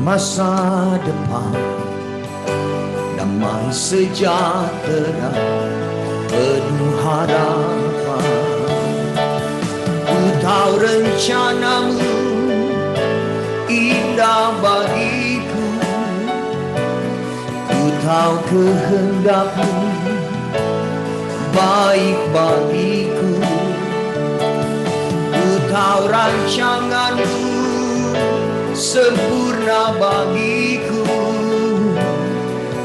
masa depan, damai sejahtera, penuh harapan. Ku tahu rencanamu indah bagiku, ku tahu kehendakmu baik bagiku. Ku tahu rancanganmu sempurna bagiku,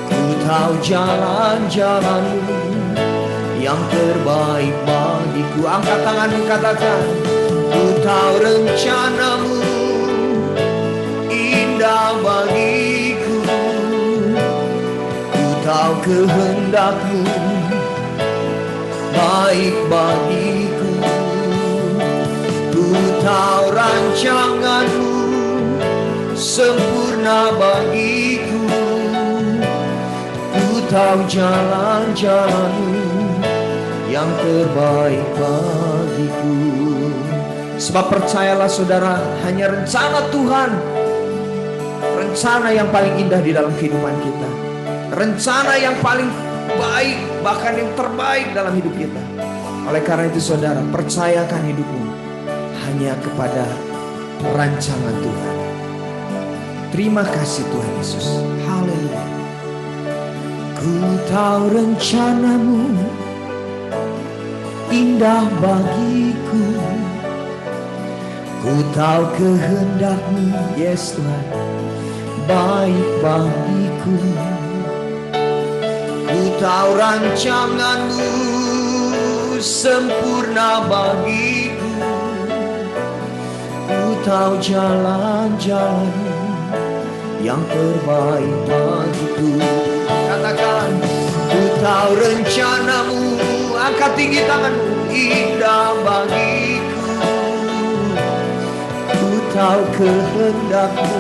ku tahu jalan-jalanmu yang terbaik bagiku. Angkat tanganmu, katakan, ku tahu rencanamu indah bagiku, ku tahu kehendakmu baik bagiku. Ku tahu rancanganmu sempurna bagiku, ku tahu jalan-jalanmu yang terbaik bagiku. Sebab percayalah saudara, hanya rencana Tuhan, rencana yang paling indah di dalam kehidupan kita, rencana yang paling baik, bahkan yang terbaik dalam hidup kita. Oleh karena itu saudara, percayakan hidupmu hanya kepada rancangan Tuhan. Terima kasih Tuhan Yesus. Haleluya. Ku tahu rencanamu indah bagiku, ku tahu kehendakmu, yes Tuhan, baik bagiku. Ku tahu rancanganmu sempurna bagiku, ku tahu jalan-jalanmu yang terbaik bagiku. Katakan, ku tahu rencanamu, angkat tinggi tanganmu, indah bagiku. Ku tahu kehendakmu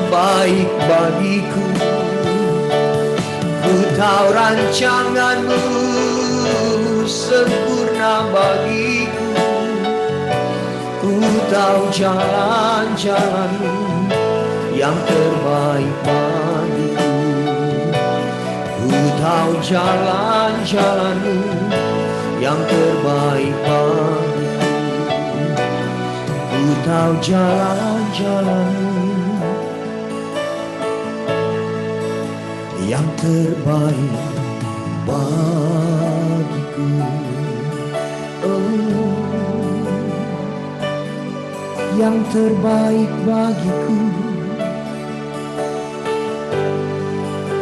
baik bagiku, ku tahu rancanganmu sempurna bagiku, ku tahu jalan-jalanmu yang terbaik bagiku. Ku tahu jalan-jalanmu yang terbaik bagiku, ku tahu jalan-jalanmu yang terbaik bagiku. Oh, yang terbaik bagiku.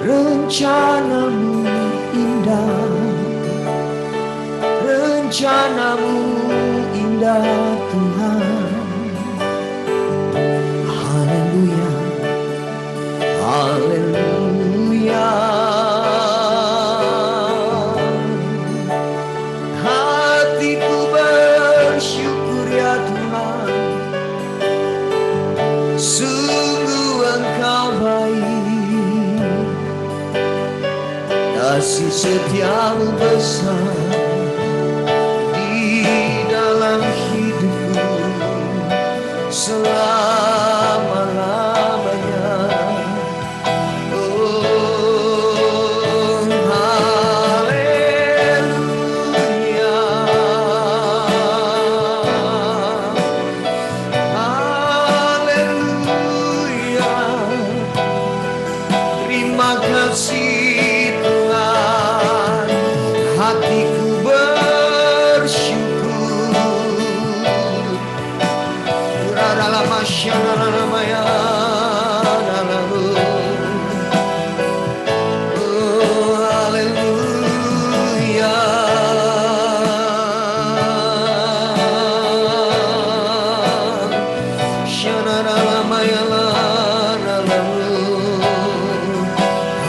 Rencanamu indah, rencanamu indah Tuhan. Haleluya, haleluya. Hatiku bersyukur ya Tuhan, sungguh Engkau baik, kasih setiamu besar di dalam hidupku selama-lamanya. Oh, haleluya, haleluya. Terima kasih Tuhan, hatiku bersyukur. Dalam masyarakat namanya, oh haleluya.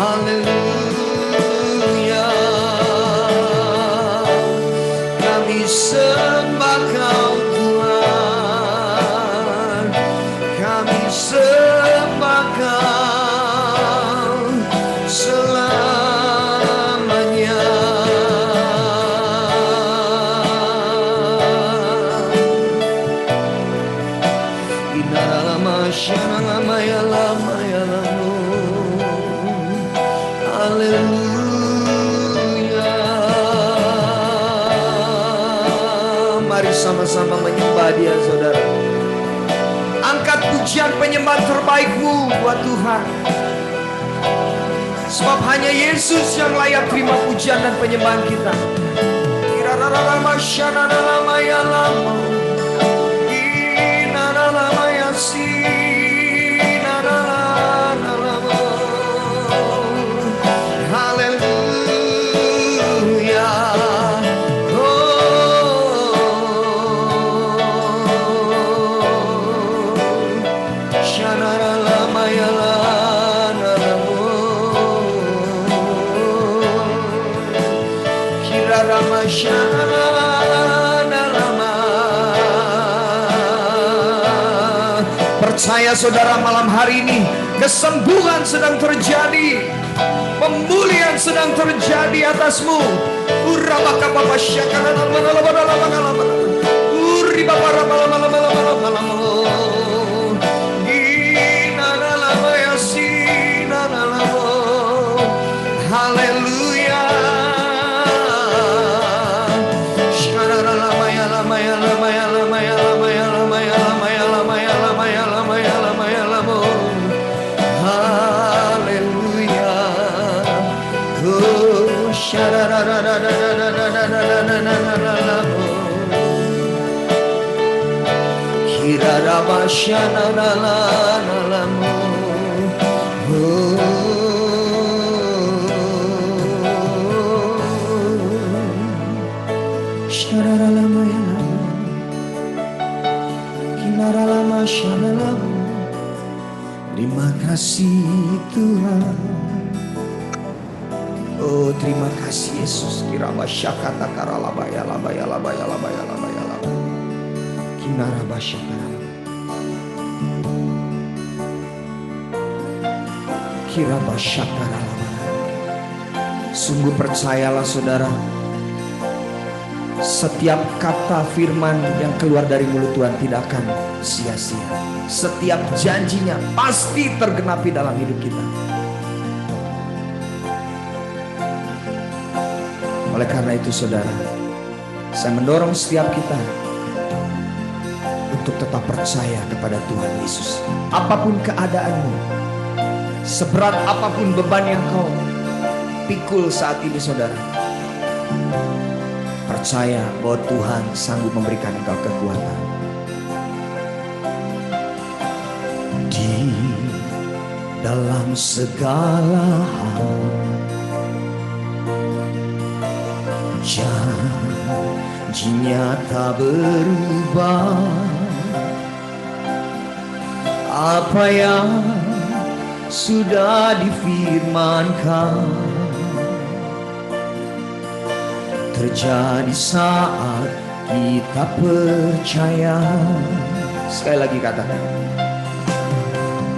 Haleluya, kami sembah Kau Tuhan, kami sembah Kau selamanya. Inna lama Haleluya. Mari sama-sama menyembah Dia, saudara. Angkat pujian penyembahan terbaikmu buat Tuhan. Sebab hanya Yesus yang layak terima pujian dan penyembahan kita. Haleluya. Percaya saudara, malam hari ini kesembuhan sedang terjadi, pemulihan sedang terjadi atasmu. Haleluya. Terima kasih Tuhan. Oh, terima kasih Yesus. Kirabasyakata karalabaya labaya labaya labaya labaya labaya. Kinarabasyakara. Kirabasyakara labaya. Sungguh percayalah saudara, setiap kata firman yang keluar dari mulut Tuhan tidak akan sia-sia. Setiap janjinya pasti tergenapi dalam hidup kita. Oleh karena itu saudara, saya mendorong setiap kita untuk tetap percaya kepada Tuhan Yesus. Apapun keadaanmu, seberat apapun beban yang kau pikul saat ini saudara, percaya bahwa Tuhan sanggup memberikan engkau kekuatan. Di dalam segala hal, janjinya tak berubah. Apa yang sudah difirmankan terjadi saat kita percaya. Sekali lagi katakan,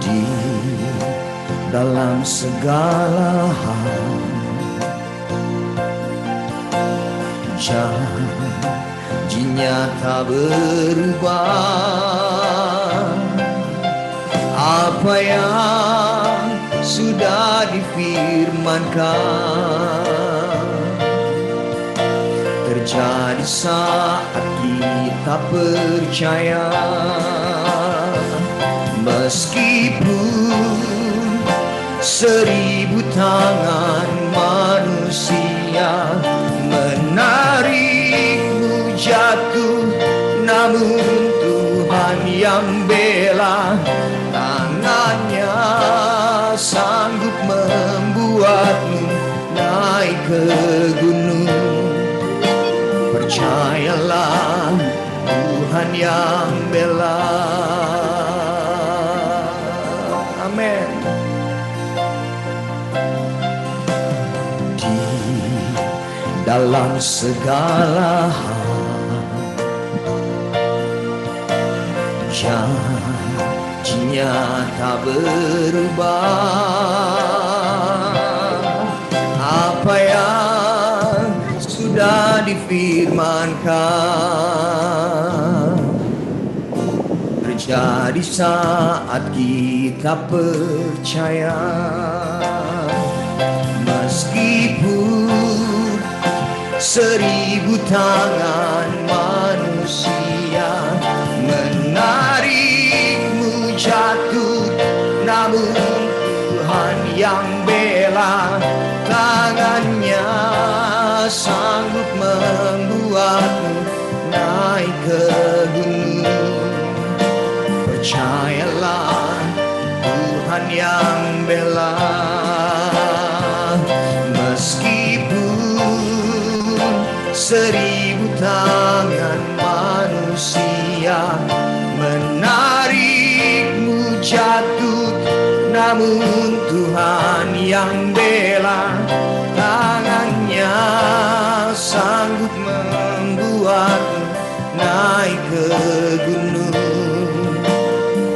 di dalam segala hal, janjinya tak berubah. Apa yang sudah difirmankan terjadi saat kita percaya. Meskipun 1000 tangan manusia menarikmu jatuh, namun Tuhan yang bela. Tangannya sanggup membuatmu naik ke gunung. Percayalah, Tuhan yang bela. Amin. Di dalam segala hal, janjinya tak berubah. Apa yang sudah difirmankan terjadi saat kita percaya. Meskipun 1000 tangan manusia menarikmu jatuh, namun Tuhan yang bela, tangannya sanggup membuatmu naik ke gunung. Percayalah, Tuhan yang bela. Meskipun 1000 tangan manusia menarikmu jatuh, namun Tuhan yang bela, tangannya sanggup membuatmu naik ke gunung.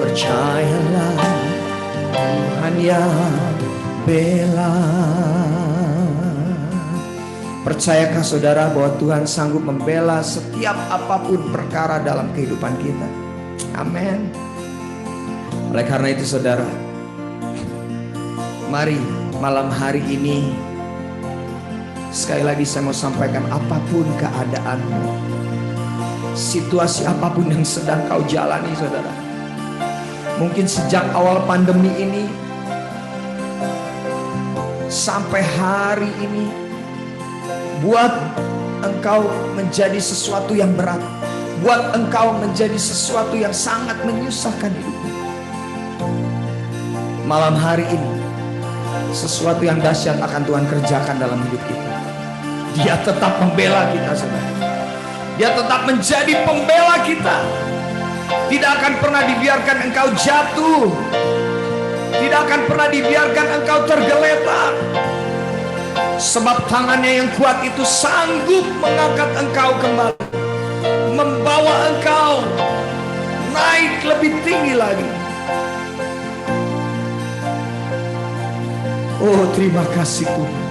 Percayalah, Tuhan yang bela. Percayakah saudara bahwa Tuhan sanggup membela setiap apapun perkara dalam kehidupan kita? Amin. Oleh karena itu saudara, mari malam hari ini sekali lagi saya mau sampaikan, apapun keadaanmu, situasi apapun yang sedang kau jalani saudara, mungkin sejak awal pandemi ini sampai hari ini buat engkau menjadi sesuatu yang berat, buat engkau menjadi sesuatu yang sangat menyusahkan hidupmu. Malam hari ini sesuatu yang dahsyat akan Tuhan kerjakan dalam hidup kita. Dia tetap membela kita saudara. Dia tetap menjadi pembela kita. Tidak akan pernah dibiarkan engkau jatuh. Tidak akan pernah dibiarkan engkau tergeletak. Sebab tangannya yang kuat itu sanggup mengangkat engkau kembali, membawa engkau naik lebih tinggi lagi. Oh, terima kasih Tuhan.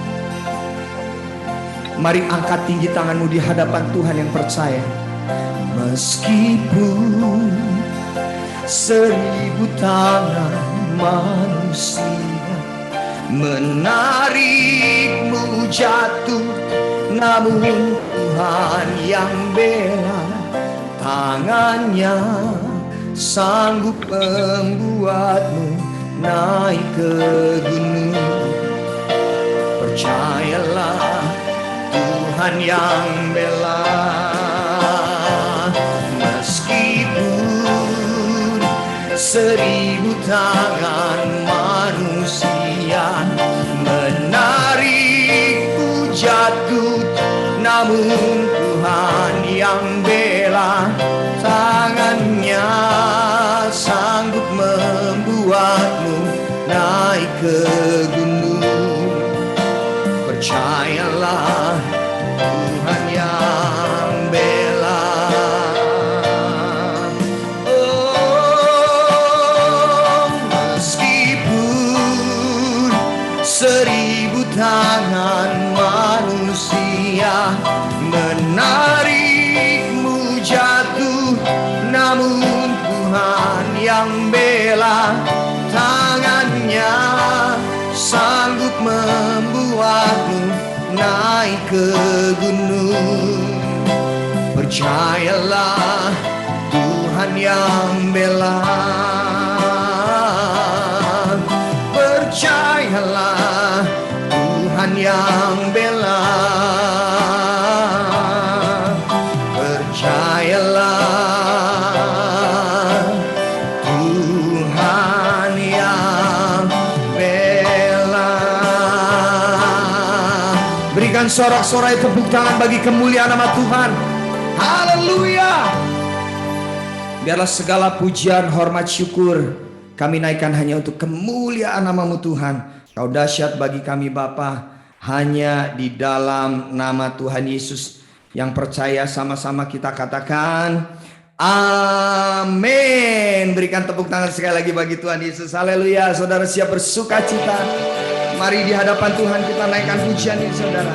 Mari angkat tinggi tanganmu di hadapan Tuhan yang percaya. Meskipun 1000 tangan manusia menarikmu jatuh, namun Tuhan yang bela, tangannya sanggup membuatmu naik ke gunung. Percayalah, Tuhan yang bela. Meskipun 1000 tangan manusia menarikmu jatuh, namun Tuhan yang bela, tangannya sanggup membuatmu naik ke gunung. Percayalah, Tuhan yang bela. Oh, meskipun 1000 tangan manusia menarikmu jatuh, namun Tuhan yang bela, tangannya sanggup membuatmu naik ke gunung. Percayalah, Tuhan yang bela. Percayalah, Tuhan yang bela. Percayalah, Tuhan yang bela. Berikan sorak-sorai tepuk tangan bagi kemuliaan nama Tuhan. Haleluya. Biarlah segala pujian, hormat, syukur kami naikkan hanya untuk kemuliaan nama-Mu Tuhan. Kau dahsyat bagi kami Bapa. Hanya di dalam nama Tuhan Yesus yang percaya, sama-sama kita katakan amin. Berikan tepuk tangan sekali lagi bagi Tuhan Yesus. Haleluya. Saudara siap bersuka cita? Mari di hadapan Tuhan kita naikkan pujian ini saudara.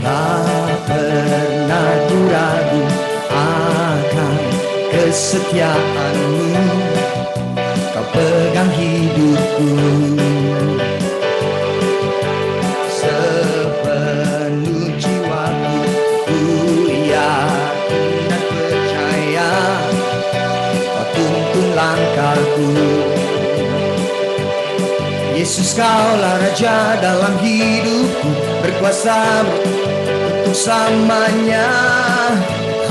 Tak pernah ku ragu akan kesetiaan-Mu, Kau pegang hidupku. Sepenuh jiwaku ku yakin dan percaya, Kau tuntun langkahku. Yesus, Kaulah Raja dalam hidupku, berkuasa untuk selamanya.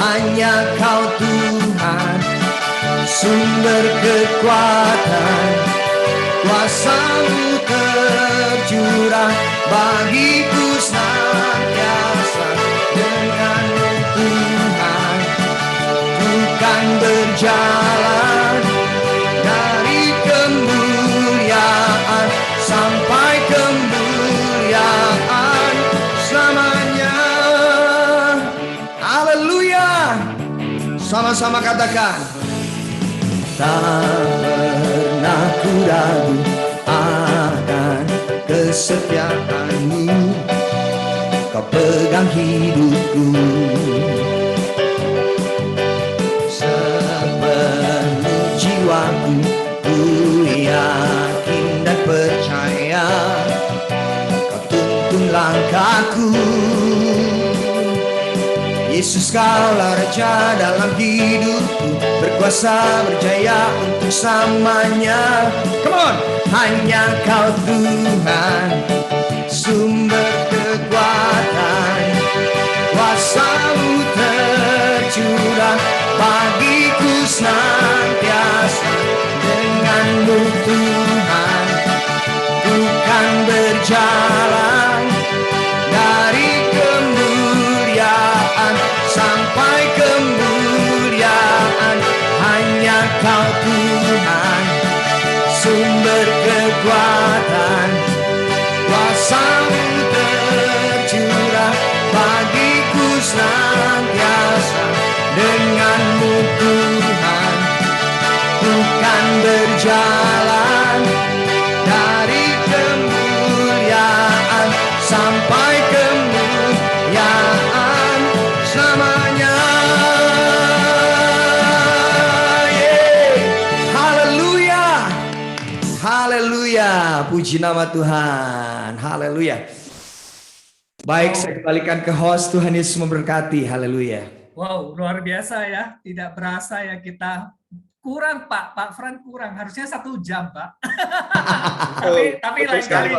Hanya Kau Tuhan, sumber kekuatan, kuasa-Mu tercurah bagiku senantiasa. Dengan-Mu Tuhan, ku kan berjalan dari kemuliaan sampai kemuliaan selamanya. Haleluya. Sama-sama katakan. Tak pernah ku ragu akan kesetiaan-Mu, Kau pegang hidupku. Sepenuh jiwaku ku yakin dan percaya, Kau tuntun langkahku. Yesus, Kaulah Raja dalam hidupku, berkuasa berjaya untuk selamanya. Come on. Hanya Kau Tuhan, sumber kekuatan, kuasa-Mu tercurah bagiku senantiasa. Dengan-Mu Tuhan, ku kan berjalan dari kemuliaan sampai kemuliaan. Hanya Kau Tuhan, sumber kekuatan, kuasa-Mu tercurah bagiku senantiasa. Dengan-Mu Tuhan, ku kan berjalan dari kemuliaan sampai kemuliaan selamanya. Haleluya. Haleluya. Puji nama Tuhan. Haleluya. Baik, saya kembalikan ke host. Tuhan Yesus memberkati. Haleluya. Wow, luar biasa ya. Tidak berasa ya kita kurang, Pak. Pak Fran kurang. Harusnya 1 jam, Pak. tapi lain kali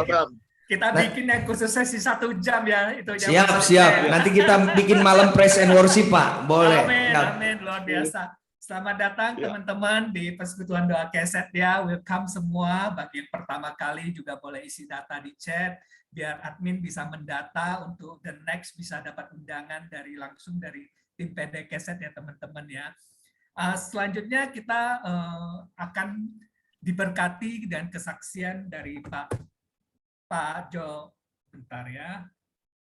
kita bikin yang khusus sesi 1 jam ya. Itu siap. Nanti kita bikin malam praise and worship, Pak. Boleh. Amin. Luar biasa. Selamat datang teman-teman di Persekutuan Doa Keset ya. Welcome semua. Bagi yang pertama kali juga boleh isi data di chat biar admin bisa mendata untuk the next bisa dapat undangan langsung dari tim PD Keset ya teman-teman ya. Selanjutnya kita akan diberkati dan kesaksian dari Pak Jo. Bentar ya.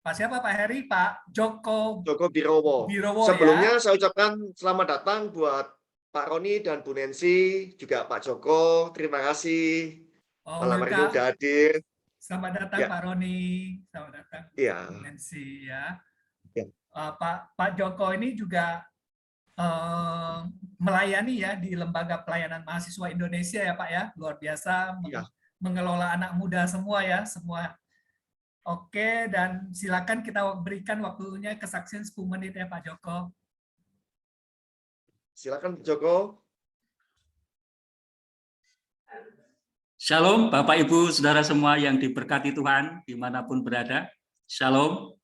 Pak siapa Pak Heri? Pak Joko Birowo. Sebelumnya saya ucapkan selamat datang buat Pak Roni dan Bu Nancy, juga Pak Joko. Terima kasih malam hari ini sudah hadir. Selamat datang Pak Roni, selamat datang Bu Nancy ya. Pak Joko ini juga melayani ya di Lembaga Pelayanan Mahasiswa Indonesia ya Pak ya, luar biasa mengelola anak muda semua ya, semua. Oke, dan silakan kita berikan waktunya kesaksian 10 menit ya Pak Joko. Silakan Pak Joko. Shalom Bapak Ibu Saudara semua yang diberkati Tuhan dimanapun berada. Shalom.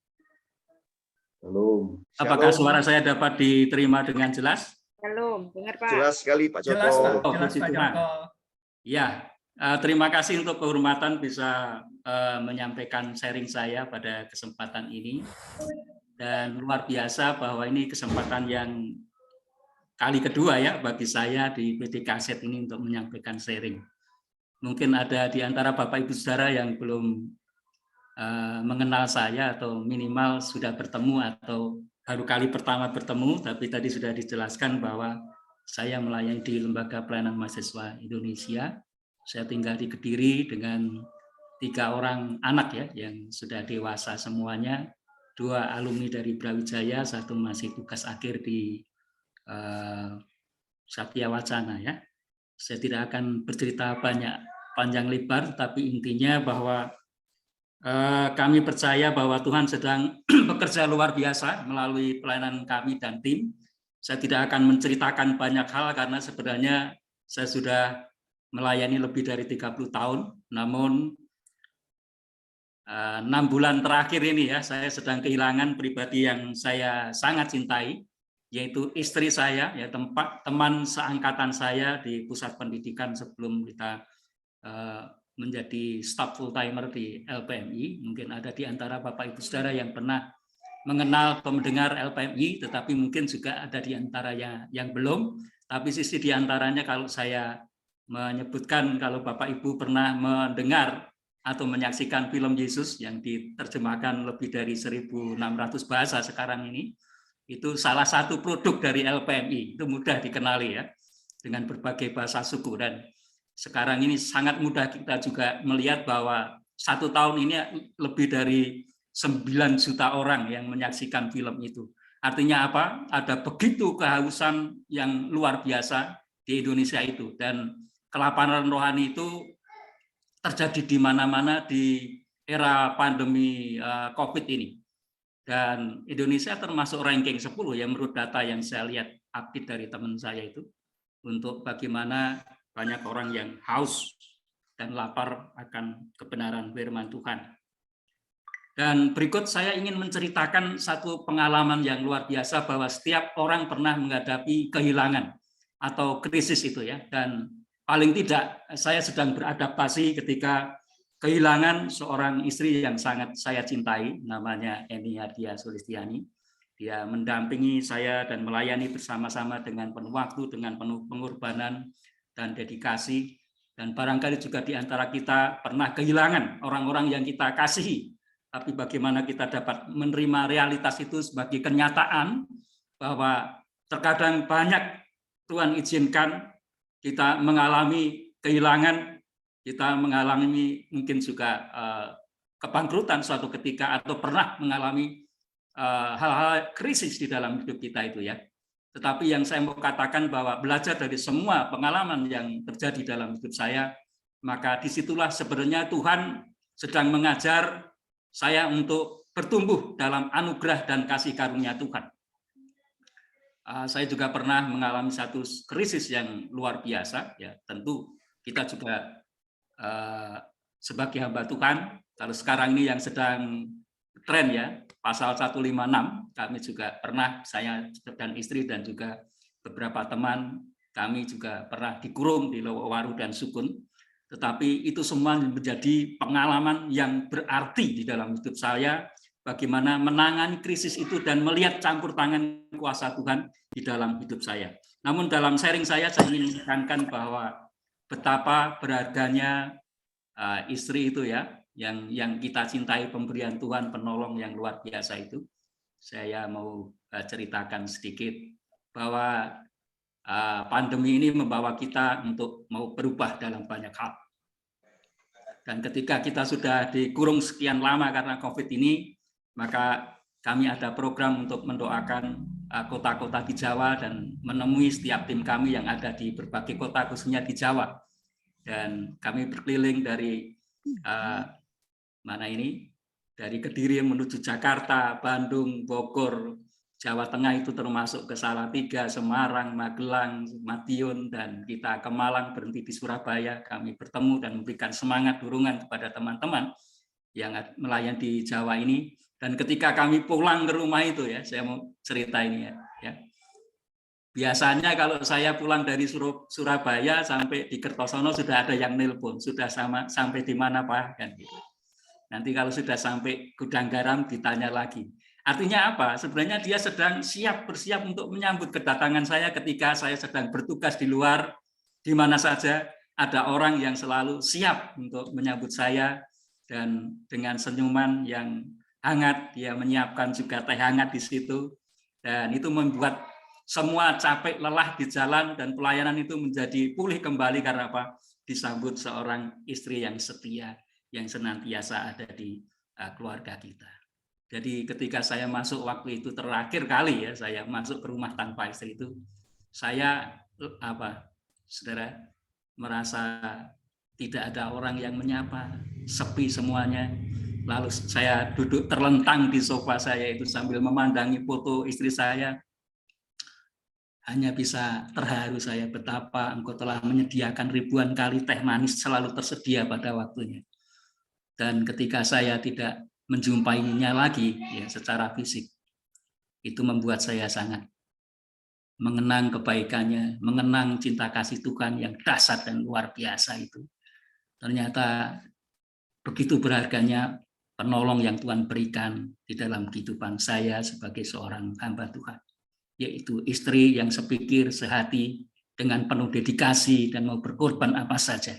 Shalom. Apakah suara saya dapat diterima dengan jelas? Shalom, dengar Pak. Jelas sekali Pak Joko. Jelas Pak, Jelas, Pak Joko. Ya, terima kasih untuk kehormatan bisa menyampaikan sharing saya pada kesempatan ini. Dan luar biasa bahwa ini kesempatan yang kali kedua ya bagi saya di PD Keset ini untuk menyampaikan sharing. Mungkin ada di antara Bapak Ibu Saudara yang belum mengenal saya atau minimal sudah bertemu atau baru kali pertama bertemu, tapi tadi sudah dijelaskan bahwa saya melayani di Lembaga Pelayanan Mahasiswa Indonesia. Saya tinggal di Kediri dengan 3 orang anak ya yang sudah dewasa semuanya, 2 alumni dari Brawijaya, 1 masih tugas akhir di Satya Wacana ya. Saya tidak akan bercerita banyak panjang lebar, tapi intinya bahwa kami percaya bahwa Tuhan sedang bekerja luar biasa melalui pelayanan kami dan tim. Saya tidak akan menceritakan banyak hal karena sebenarnya saya sudah melayani lebih dari 30 tahun, namun 6 bulan terakhir ini ya, saya sedang kehilangan pribadi yang saya sangat cintai, yaitu istri saya, ya teman seangkatan saya di pusat pendidikan sebelum kita menjadi staf full timer di LPMI. Mungkin ada di antara Bapak Ibu Saudara yang pernah mengenal atau mendengar LPMI, tetapi mungkin juga ada di antaranya yang belum. Tapi sisi di antaranya kalau saya menyebutkan kalau Bapak Ibu pernah mendengar atau menyaksikan film Yesus yang diterjemahkan lebih dari 1.600 bahasa sekarang ini, itu salah satu produk dari LPMI, itu mudah dikenali ya, dengan berbagai bahasa suku. Dan sekarang ini sangat mudah kita juga melihat bahwa 1 tahun ini lebih dari 9 juta orang yang menyaksikan film itu. Artinya apa? Ada begitu kehausan yang luar biasa di Indonesia itu, dan kelaparan rohani itu terjadi di mana-mana di era pandemi COVID ini. Dan Indonesia termasuk ranking 10 ya menurut data yang saya lihat update dari teman saya itu, untuk bagaimana banyak orang yang haus dan lapar akan kebenaran firman Tuhan. Dan berikut saya ingin menceritakan satu pengalaman yang luar biasa bahwa setiap orang pernah menghadapi kehilangan atau krisis itu ya. Dan paling tidak saya sedang beradaptasi ketika kehilangan seorang istri yang sangat saya cintai, namanya Eni Hadia Sulistiani. Dia mendampingi saya dan melayani bersama-sama dengan penuh waktu, dengan penuh pengorbanan dan dedikasi. Dan barangkali juga di antara kita pernah kehilangan orang-orang yang kita kasihi. Tapi bagaimana kita dapat menerima realitas itu sebagai kenyataan bahwa terkadang banyak Tuhan izinkan kita mengalami kehilangan, kita mengalami mungkin juga kebangkrutan suatu ketika, atau pernah mengalami hal-hal krisis di dalam hidup kita itu ya. Tetapi yang saya mau katakan bahwa belajar dari semua pengalaman yang terjadi dalam hidup saya, maka disitulah sebenarnya Tuhan sedang mengajar saya untuk bertumbuh dalam anugerah dan kasih karunia Tuhan. Saya juga pernah mengalami satu krisis yang luar biasa, ya tentu kita juga sebagai hamba Tuhan, kalau sekarang ini yang sedang tren ya, pasal 156, kami juga pernah, saya dan istri dan juga beberapa teman, kami juga pernah dikurung di Lowowaru dan Sukun. Tetapi itu semua menjadi pengalaman yang berarti di dalam hidup saya, bagaimana menangani krisis itu dan melihat campur tangan kuasa Tuhan di dalam hidup saya. Namun dalam sharing saya ingin menekankan bahwa betapa berharganya istri itu ya, yang kita cintai, pemberian Tuhan, penolong yang luar biasa itu. Saya mau ceritakan sedikit bahwa pandemi ini membawa kita untuk mau berubah dalam banyak hal. Dan ketika kita sudah dikurung sekian lama karena COVID ini, maka kami ada program untuk mendoakan kota-kota di Jawa dan menemui setiap tim kami yang ada di berbagai kota, khususnya di Jawa. Dan kami berkeliling dari dari Kediri menuju Jakarta, Bandung, Bogor, Jawa Tengah itu termasuk ke Salatiga, Semarang, Magelang, Madiun, dan kita ke Malang, berhenti di Surabaya. Kami bertemu dan memberikan semangat dorongan kepada teman-teman yang melayani di Jawa ini. Dan ketika kami pulang ke rumah itu ya, saya mau cerita ini ya. Biasanya kalau saya pulang dari Surabaya sampai di Kertosono sudah ada yang nelpon, sudah sampai di mana Pak? Kan gitu. Nanti kalau sudah sampai Gudang Garam ditanya lagi. Artinya apa? Sebenarnya dia sedang bersiap untuk menyambut kedatangan saya ketika saya sedang bertugas di luar, di mana saja ada orang yang selalu siap untuk menyambut saya, dan dengan senyuman yang hangat dia menyiapkan juga teh hangat di situ, dan itu membuat semua capek lelah di jalan dan pelayanan itu menjadi pulih kembali karena apa? Disambut seorang istri yang setia, yang senantiasa ada di keluarga kita. Jadi ketika saya masuk waktu itu terakhir kali ya, saya masuk ke rumah tanpa istri itu, saya saudara, merasa tidak ada orang yang menyapa, sepi semuanya. Lalu saya duduk terlentang di sofa saya itu sambil memandangi foto istri saya. Hanya bisa terharu saya betapa Engkau telah menyediakan ribuan kali teh manis selalu tersedia pada waktunya. Dan ketika saya tidak menjumpainya lagi ya secara fisik, itu membuat saya sangat mengenang kebaikannya, mengenang cinta kasih Tuhan yang dahsyat dan luar biasa itu. Ternyata begitu berharganya penolong yang Tuhan berikan di dalam kehidupan saya sebagai seorang hamba Tuhan, yaitu istri yang sepikir, sehati, dengan penuh dedikasi dan mau berkorban apa saja.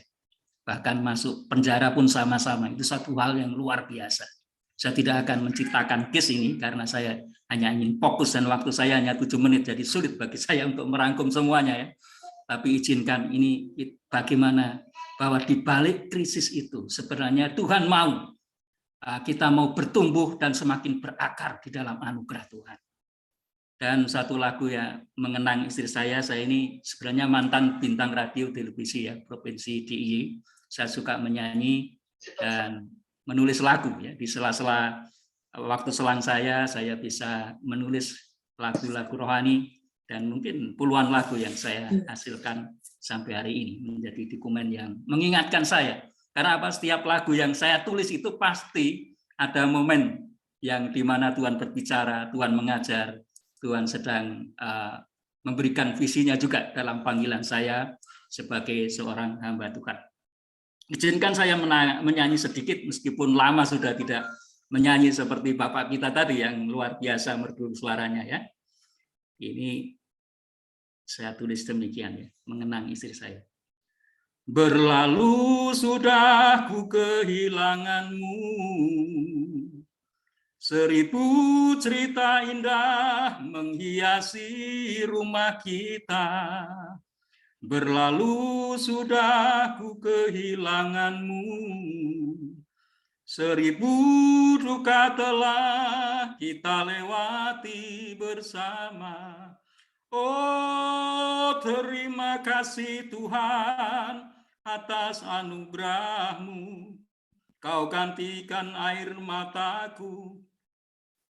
Bahkan masuk penjara pun sama-sama, itu satu hal yang luar biasa. Saya tidak akan menciptakan case ini karena saya hanya ingin fokus dan waktu saya hanya 7 menit, jadi sulit bagi saya untuk merangkum semuanya ya. Tapi izinkan ini bagaimana bahwa di balik krisis itu sebenarnya Tuhan mau kita mau bertumbuh dan semakin berakar di dalam anugerah Tuhan. Dan satu lagu ya mengenang istri saya ini sebenarnya mantan bintang radio televisi ya, Provinsi DIY. Saya suka menyanyi dan menulis lagu ya, di sela-sela waktu selang saya bisa menulis lagu-lagu rohani dan mungkin puluhan lagu yang saya hasilkan sampai hari ini menjadi dokumen yang mengingatkan saya. Karena apa? Setiap lagu yang saya tulis itu pasti ada momen yang dimana Tuhan berbicara, Tuhan mengajar, Tuhan sedang memberikan visinya juga dalam panggilan saya sebagai seorang hamba Tuhan. Izinkan saya menyanyi sedikit meskipun lama sudah tidak menyanyi seperti Bapak kita tadi yang luar biasa merdu suaranya ya. Ini saya tulis demikian ya, mengenang istri saya. Berlalu sudah ku kehilanganmu, 1000 cerita indah menghiasi rumah kita. Berlalu sudah ku kehilanganmu, 1000 duka telah kita lewati bersama. Oh, terima kasih Tuhan atas anugerah-Mu. Kau gantikan air mataku,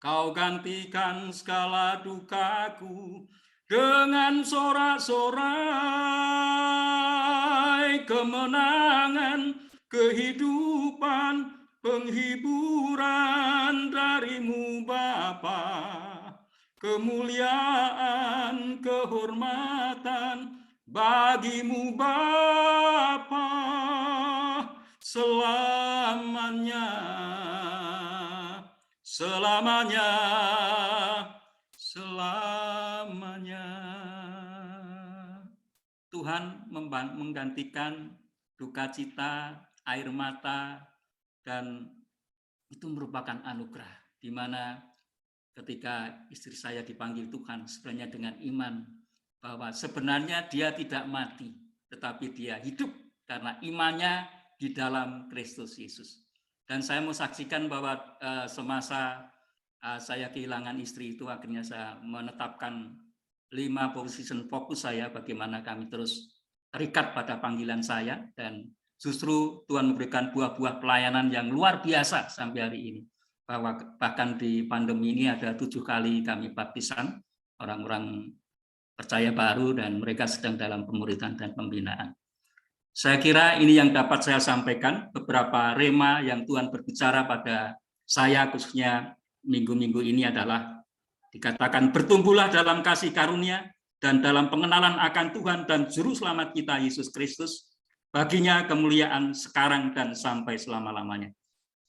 Kau gantikan segala dukaku dengan sorak-sorai kemenangan, kehidupan, penghiburan dari-Mu Bapa. Kemuliaan, kehormatan bagi-Mu Bapa selamanya, selamanya, selamanya. Tuhan menggantikan duka cita, air mata, dan itu merupakan anugerah di mana ketika istri saya dipanggil Tuhan sebenarnya dengan iman bahwa sebenarnya dia tidak mati, tetapi dia hidup karena imannya di dalam Kristus Yesus. Dan saya mau saksikan bahwa semasa saya kehilangan istri itu akhirnya saya menetapkan 5 position fokus saya bagaimana kami terus terikat pada panggilan saya, dan justru Tuhan memberikan buah-buah pelayanan yang luar biasa sampai hari ini. Bahwa bahkan di pandemi ini ada 7 kali kami baptisan orang-orang percaya baru dan mereka sedang dalam pemuridan dan pembinaan. Saya kira ini yang dapat saya sampaikan, beberapa rema yang Tuhan berbicara pada saya khususnya minggu-minggu ini adalah dikatakan bertumbuhlah dalam kasih karunia dan dalam pengenalan akan Tuhan dan Juru Selamat kita Yesus Kristus, baginya kemuliaan sekarang dan sampai selama-lamanya.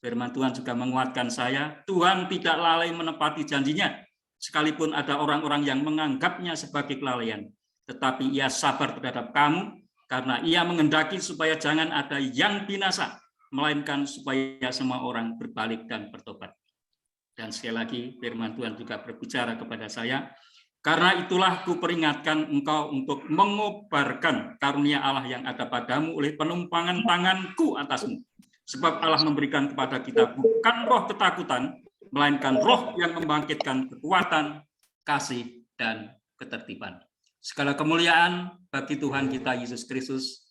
Firman Tuhan juga menguatkan saya, Tuhan tidak lalai menepati janjinya, sekalipun ada orang-orang yang menganggapnya sebagai kelalaian, tetapi Ia sabar terhadap kamu, karena Ia menghendaki supaya jangan ada yang binasa, melainkan supaya semua orang berbalik dan bertobat. Dan sekali lagi, firman Tuhan juga berbicara kepada saya, karena itulah kuperingatkan engkau untuk mengobarkan karunia Allah yang ada padamu oleh penumpangan tanganku atasmu. Sebab Allah memberikan kepada kita bukan roh ketakutan, melainkan roh yang membangkitkan kekuatan, kasih, dan ketertiban. Segala kemuliaan bagi Tuhan kita Yesus Kristus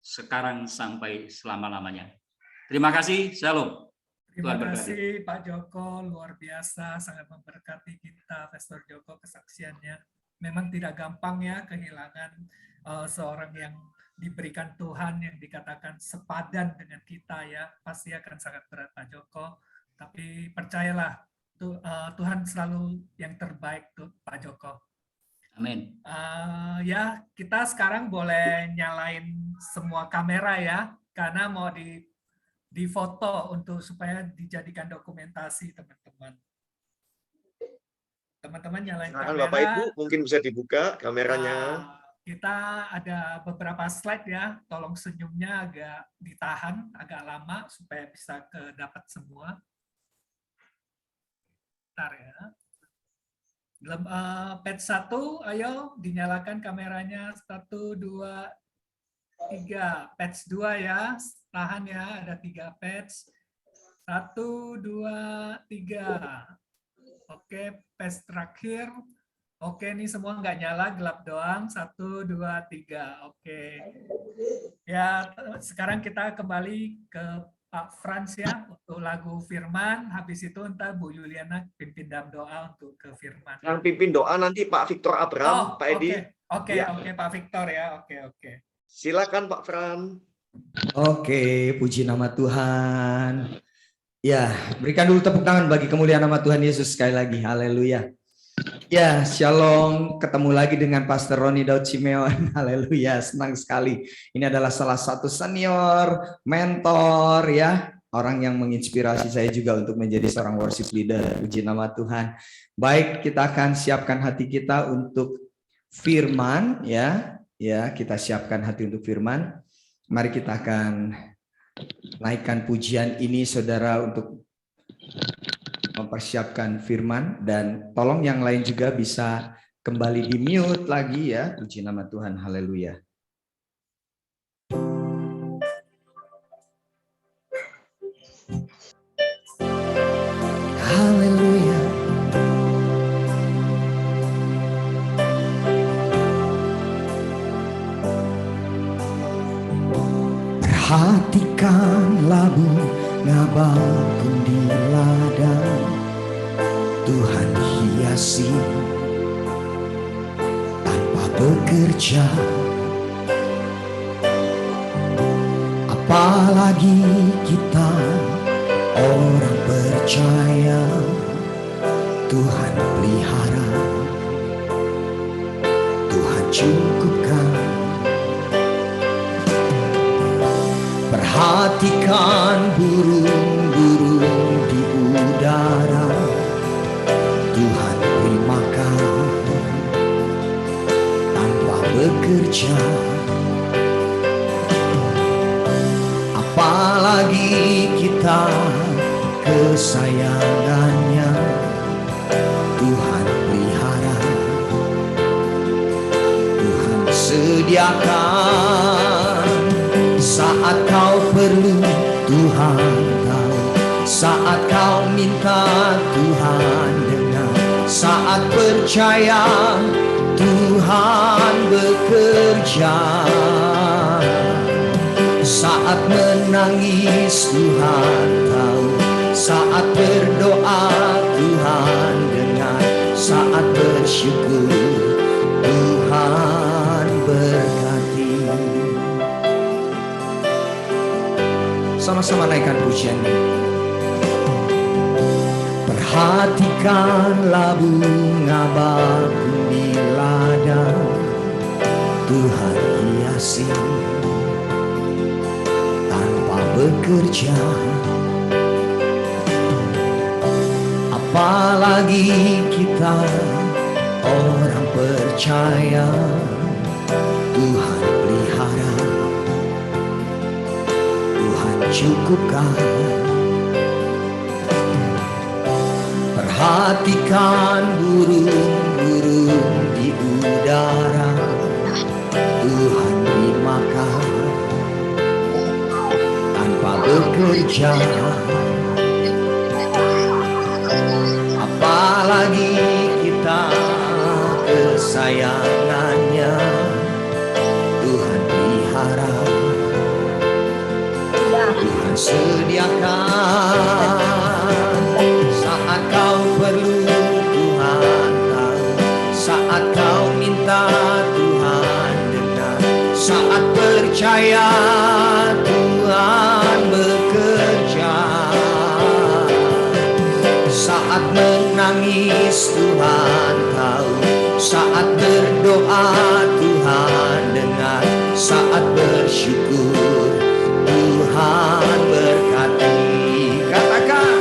sekarang sampai selama-lamanya. Terima kasih, shalom. Terima Tuhan berkati. kasih Pak Joko, luar biasa, sangat memberkati kita, Pastor Joko, kesaksiannya. Memang tidak gampang ya kehilangan seorang yang diberikan Tuhan, yang dikatakan sepadan dengan kita ya. Pasti akan sangat berat Pak Joko, tapi percayalah, Tuhan selalu yang terbaik tuh Pak Joko. Amin. Ya, kita sekarang boleh nyalain semua kamera ya, karena mau difoto untuk supaya dijadikan dokumentasi teman-teman. Teman-teman nyalain Silakan kamera. Bapak Ibu, mungkin bisa dibuka kameranya. Kita ada beberapa slide ya, tolong senyumnya agak ditahan, agak lama supaya bisa kedapat semua. Bentar ya. Page 1, ayo dinyalakan kameranya. 1, 2, 3. Page 2 ya, tahan ya, ada 3 page. 1, 2, 3. Oke, page terakhir. Oke, ini semua nggak nyala, gelap doang. 1, 2, 3. Oke. Ya, sekarang kita kembali ke Pak Frans ya, untuk lagu Firman. Habis itu entar Bu Yuliana pimpin dalam doa untuk ke Firman. Yang pimpin doa nanti Pak Victor Abraham, Pak Edi. Oke, Ya. Pak Victor ya. Oke. Silakan Pak Fran. Oke, puji nama Tuhan. Ya, berikan dulu tepuk tangan bagi kemuliaan nama Tuhan Yesus sekali lagi. Haleluya. Ya, shalom. Ketemu lagi dengan Pastor Roni Daud Simeon. Haleluya, senang sekali. Ini adalah salah satu senior, mentor ya. Orang yang menginspirasi saya juga untuk menjadi seorang worship leader. Puji nama Tuhan. Baik, kita akan siapkan hati kita untuk firman ya. Ya, kita siapkan hati untuk firman. Mari kita akan naikkan pujian ini saudara untuk mempersiapkan firman, dan tolong yang lain juga bisa kembali di mute lagi ya. Puji nama Tuhan, haleluya. Haleluya. Perhatikanlah bunga bakung di ladang, Tuhan hiasi tanpa bekerja. Apalagi kita orang percaya, Tuhan pelihara, Tuhan cukupkan. Perhatikan burung-burung di udara, Tuhan beri makan tanpa bekerja. Apalagi kita kesayangannya, Tuhan pelihara, Tuhan sediakan. Saat kau perlu, Tuhan tahu. Saat kau minta, Tuhan dengar. Saat percaya, Tuhan bekerja. Saat menangis, Tuhan tahu. Saat berdoa, Tuhan dengar. Saat bersyukur, Tuhan berkati. Sama-sama naikkan pujian ini. Perhatikanlah bunga bakung di ladang, Tuhan hiasi tanpa bekerja. Apalagi kita orang percaya, Tuhan pelihara, Tuhan cukupkan. Perhatikan burung-burung di udara, Tuhan beri makan tanpa bekerja. Apalagi kita kesayangannya, darah Tuhan sediakan. Saat kau perlu Tuhan tahu, saat kau minta Tuhan dengar, saat percaya Tuhan bekerja, saat menangis Tuhan tahu, saat berdoa Tuhan dengar, saat bersyukur Tuhan berkati. Katakan,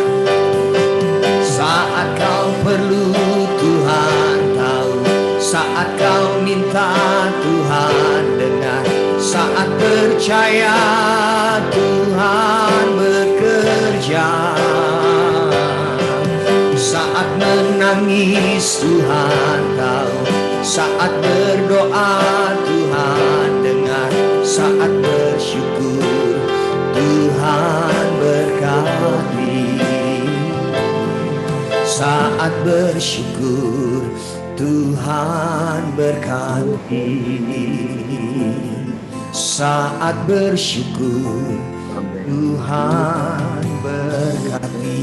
saat kau perlu Tuhan tahu, saat kau minta Tuhan dengar, saat percaya Tuhan bekerja, saat menangis Tuhan tahu, saat berdoa Tuhan dengar, saat bersyukur Tuhan berkati. Saat bersyukur Tuhan berkati. Saat bersyukur Tuhan berkati.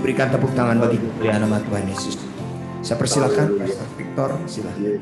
Berikan tepuk tangan bagi kemuliaan nama Tuhan Yesus. Saya persilakan Pastor Victor, silakan.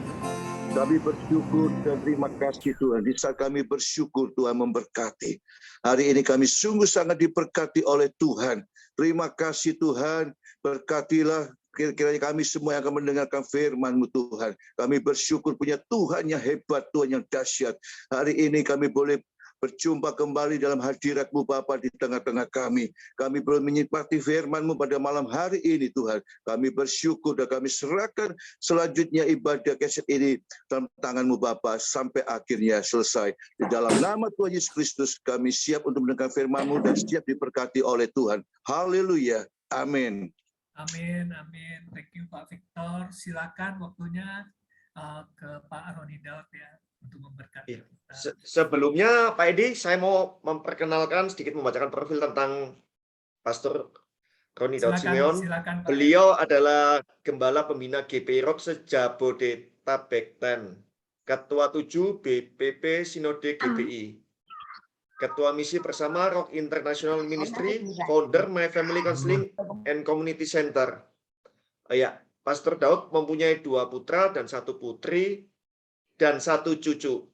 Kami bersyukur dan terima kasih Tuhan. Di saat kami bersyukur Tuhan memberkati. Hari ini kami sungguh sangat diberkati oleh Tuhan. Terima kasih Tuhan. Berkatilah kiranya kami semua yang akan mendengarkan firman-Mu Tuhan. Kami bersyukur punya Tuhan yang hebat, Tuhan yang dahsyat. Hari ini kami boleh berjumpa kembali dalam hadirat-Mu Bapa di tengah-tengah kami. Kami boleh menikmati firman-Mu pada malam hari ini Tuhan. Kami bersyukur dan kami serahkan selanjutnya ibadah keset ini dalam tangan-Mu Bapa sampai akhirnya selesai. Di dalam nama Tuhan Yesus Kristus kami siap untuk mendengar firman-Mu dan siap diberkati oleh Tuhan. Haleluya. Amin. Amin, amin. Thank you Pak Victor. Silakan waktunya ke Pak Roni Daud ya untuk memberkati kita. Sebelumnya Pak Edi, saya mau memperkenalkan sedikit, membacakan profil tentang Pastor Roni Daud Simeon. Silakan Pak. Beliau adalah Gembala Pembina GPI Rock se-Jabodetabek, Ketua 7 BPP Sinode GPI, Ketua Misi Bersama Rock International Ministry, Founder My Family Counseling and Community Center. Ya, Pastor Daud mempunyai 2 putra dan 1 putri dan 1 cucu.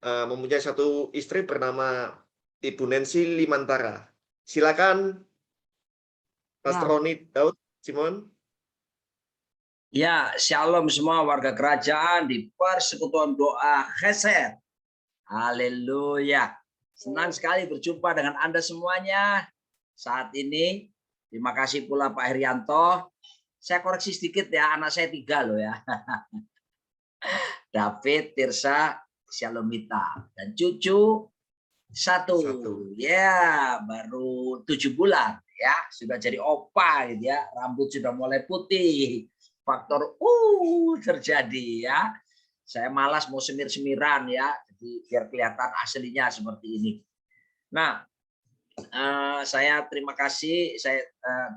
Mempunyai 1 istri bernama Ibu Nancy Limantara. Silakan Pastor Roni Daud Simon. Ya, shalom semua warga kerajaan di Persekutuan Doa Chesed. Haleluya. Senang sekali berjumpa dengan Anda semuanya saat ini. Terima kasih pula Pak Herianto. Saya koreksi sedikit ya, anak saya 3 loh ya. David, Tirsa, Shalomita. Dan cucu 1. Ya, baru 7 bulan ya. Sudah jadi opa gitu ya. Rambut sudah mulai putih. Faktor terjadi ya. Saya malas mau semir-semiran ya. Jadi biar kelihatan aslinya seperti ini. Nah, saya terima kasih.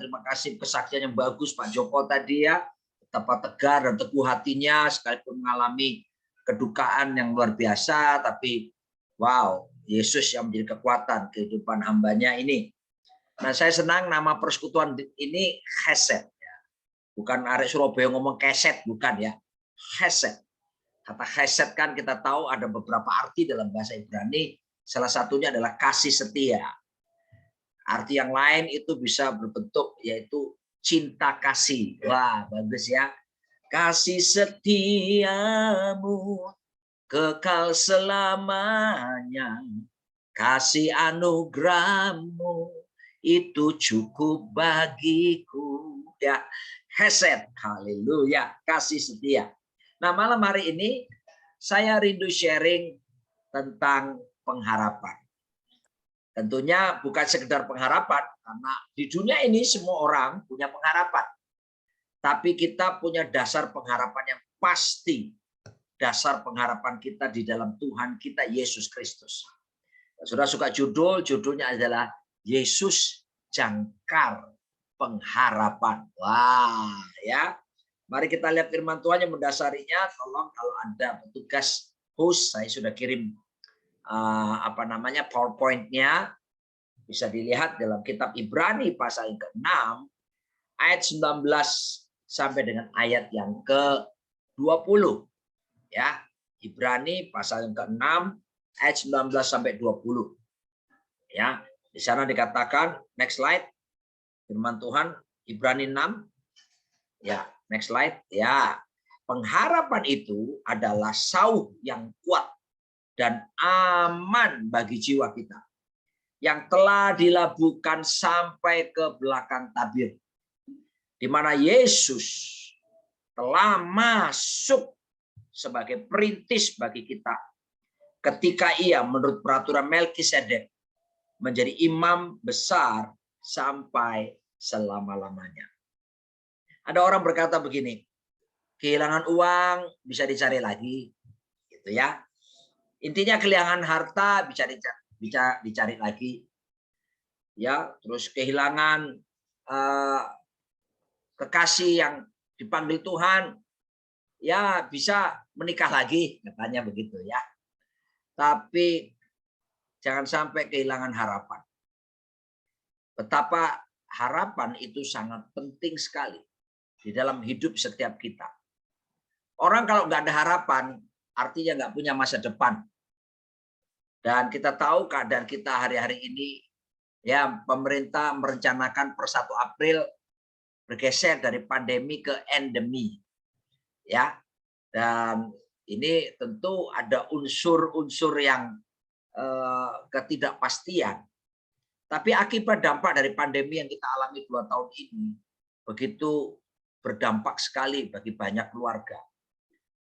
Terima kasih kesaksian yang bagus Pak Joko tadi ya. Betapa tegar dan teguh hatinya sekalipun mengalami kedukaan yang luar biasa, tapi wow, Yesus yang menjadi kekuatan kehidupan hambanya ini. Nah, saya senang nama persekutuan ini Chesed. Bukan arek Surabaya ngomong keset, bukan ya. Chesed. Kata chesed kan kita tahu ada beberapa arti dalam bahasa Ibrani. Salah satunya adalah kasih setia. Arti yang lain itu bisa berbentuk yaitu cinta kasih. Wah, bagus ya. Kasih setiamu kekal selamanya. Kasih anugerahmu itu cukup bagiku. Ya, chesed. Haleluya, kasih setia. Nah, malam hari ini saya rindu sharing tentang pengharapan. Tentunya bukan sekedar pengharapan, karena di dunia ini semua orang punya pengharapan. Tapi kita punya dasar pengharapan yang pasti. Dasar pengharapan kita di dalam Tuhan kita, Yesus Kristus. Sudah suka judulnya adalah Yesus Jangkar Pengharapan. Wah, ya. Mari kita lihat firman Tuhan yang mendasarinya. Tolong kalau ada petugas host, saya sudah kirim PowerPoint-nya, bisa dilihat dalam kitab Ibrani pasal yang ke-6 ayat 19 sampai dengan ayat yang ke-20. Ya, Ibrani pasal yang ke-6 ayat 19 sampai 20. Ya, di sana dikatakan, next slide. Firman Tuhan Ibrani 6. Ya, next slide. Ya, pengharapan itu adalah sauh yang kuat dan aman bagi jiwa kita, yang telah dilabuhkan sampai ke belakang tabir, di mana Yesus telah masuk sebagai perintis bagi kita ketika ia menurut peraturan Melkisedek menjadi imam besar sampai selama-lamanya. Ada orang berkata begini, kehilangan uang bisa dicari lagi, gitu ya. Intinya kehilangan harta bisa dicari lagi, ya. Terus kehilangan kekasih yang dipanggil Tuhan, ya bisa menikah lagi, katanya begitu ya. Tapi jangan sampai kehilangan harapan. Betapa harapan itu sangat penting sekali di dalam hidup setiap kita. Orang kalau nggak ada harapan, artinya nggak punya masa depan. Dan kita tahu keadaan kita hari-hari ini, ya, pemerintah merencanakan per 1 April bergeser dari pandemi ke endemi, ya. Dan ini tentu ada unsur-unsur yang ketidakpastian. Tapi akibat dampak dari pandemi yang kita alami 2 tahun ini begitu berdampak sekali bagi banyak keluarga.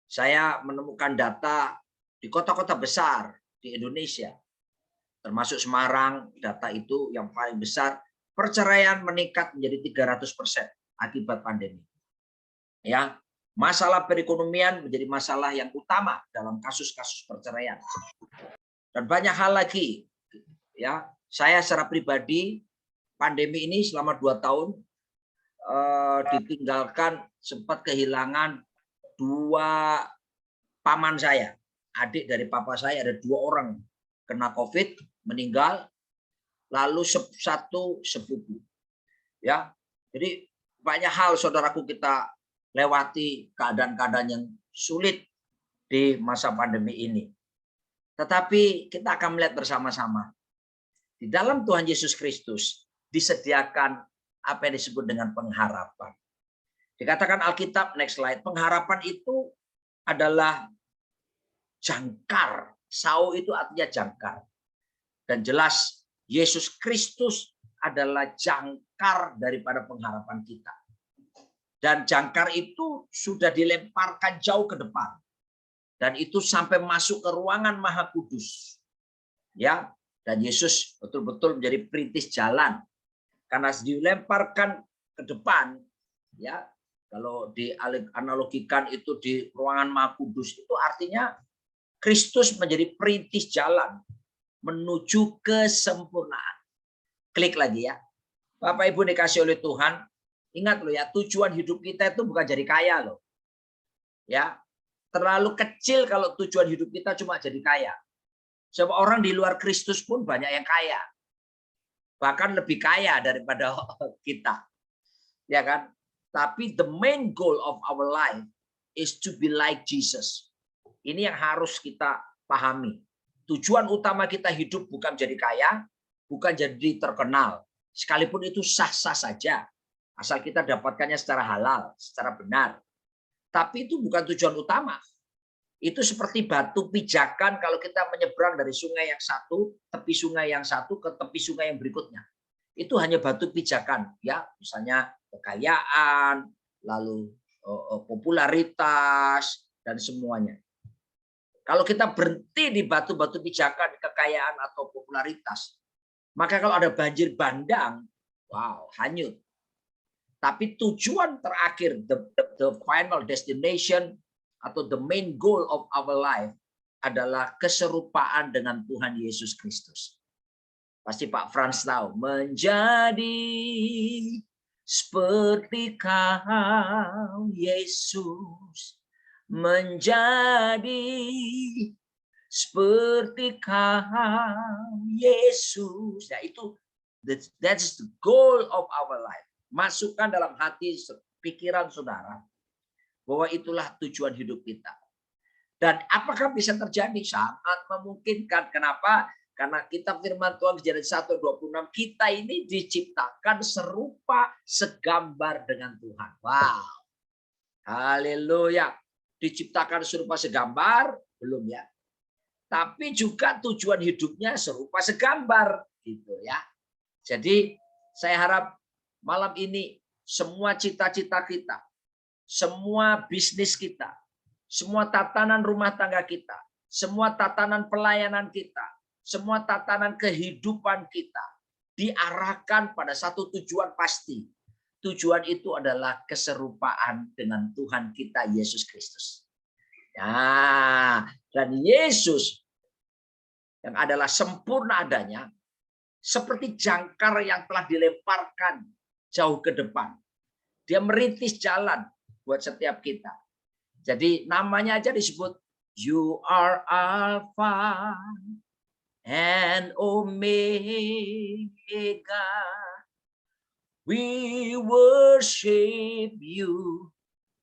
Saya menemukan data di kota-kota besar di Indonesia, termasuk Semarang, data itu yang paling besar, perceraian meningkat menjadi 300% akibat pandemi. Ya, masalah perekonomian menjadi masalah yang utama dalam kasus-kasus perceraian. Dan banyak hal lagi. Ya, saya secara pribadi pandemi ini selama 2 tahun ditinggalkan, sempat kehilangan 2 paman saya. Adik dari papa saya, ada 2 orang kena COVID, meninggal, lalu 1 sepupu. Ya, jadi banyak hal saudaraku kita lewati keadaan-keadaan yang sulit di masa pandemi ini. Tetapi kita akan melihat bersama-sama di dalam Tuhan Yesus Kristus disediakan apa yang disebut dengan pengharapan. Dikatakan Alkitab, next slide, pengharapan itu adalah jangkar. Sau itu artinya jangkar. Dan jelas Yesus Kristus adalah jangkar daripada pengharapan kita. Dan jangkar itu sudah dilemparkan jauh ke depan. Dan itu sampai masuk ke ruangan Maha Kudus. Ya, dan Yesus betul-betul menjadi perintis jalan. Karena dilemparkan ke depan, ya, kalau dianalogikan itu di ruangan Maha Kudus, itu artinya Kristus menjadi perintis jalan menuju kesempurnaan. Klik lagi ya. Bapak Ibu dikasih oleh Tuhan, ingat loh ya, tujuan hidup kita itu bukan jadi kaya loh. Ya, terlalu kecil kalau tujuan hidup kita cuma jadi kaya. Sebab orang di luar Kristus pun banyak yang kaya. Bahkan lebih kaya daripada kita. Ya kan? Tapi the main goal of our life is to be like Jesus. Ini yang harus kita pahami. Tujuan utama kita hidup bukan jadi kaya, bukan jadi terkenal. Sekalipun itu sah-sah saja. Asal kita dapatkannya secara halal, secara benar. Tapi itu bukan tujuan utama. Itu seperti batu pijakan kalau kita menyeberang dari sungai yang satu, tepi sungai yang satu ke tepi sungai yang berikutnya. Itu hanya batu pijakan, ya, misalnya kekayaan, lalu popularitas dan semuanya. Kalau kita berhenti di batu-batu pijakan, kekayaan atau popularitas, maka kalau ada banjir bandang, wow, hanyut. Tapi tujuan terakhir, the final destination atau the main goal of our life adalah keserupaan dengan Tuhan Yesus Kristus. Pasti Pak Frans tahu, menjadi seperti Kau Yesus, menjadi seperti Kau, Yesus. Ya, itu that's the goal of our life. Masukkan dalam hati pikiran saudara bahwa itulah tujuan hidup kita. Dan apakah bisa terjadi? Sangat memungkinkan. Kenapa? Karena kitab firman Tuhan Kejadian 1:26, kita ini diciptakan serupa segambar dengan Tuhan. Wow. Haleluya. Diciptakan serupa segambar, belum ya. Tapi juga tujuan hidupnya serupa segambar. Gitu ya. Jadi saya harap malam ini semua cita-cita kita, semua bisnis kita, semua tatanan rumah tangga kita, semua tatanan pelayanan kita, semua tatanan kehidupan kita diarahkan pada satu tujuan pasti. Tujuan itu adalah keserupaan dengan Tuhan kita Yesus Kristus. Nah, dan Yesus yang adalah sempurna adanya, seperti jangkar yang telah dilemparkan jauh ke depan. Dia merintis jalan buat setiap kita. Jadi namanya aja disebut, You are Alpha and Omega. We worship you,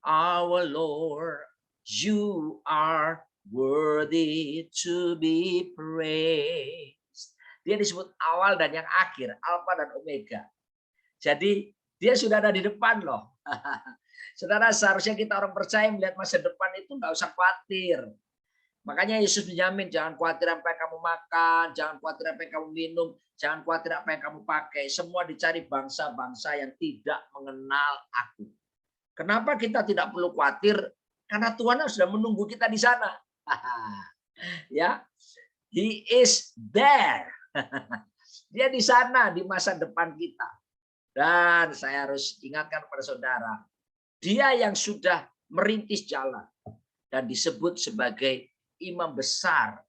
our Lord. You are worthy to be praised. Dia disebut awal dan yang akhir, Alpha dan Omega. Jadi dia sudah ada di depan loh. Saudara, seharusnya kita orang percaya melihat masa depan itu nggak usah khawatir. Makanya Yesus menjamin, jangan khawatir apa yang kamu makan, jangan khawatir apa yang kamu minum, jangan khawatir apa yang kamu pakai. Semua dicari bangsa-bangsa yang tidak mengenal Aku. Kenapa kita tidak perlu khawatir? Karena Tuhan sudah menunggu kita di sana. Ya, He is there. Dia di sana di masa depan kita. Dan saya harus ingatkan kepada saudara, Dia yang sudah merintis jalan dan disebut sebagai imam besar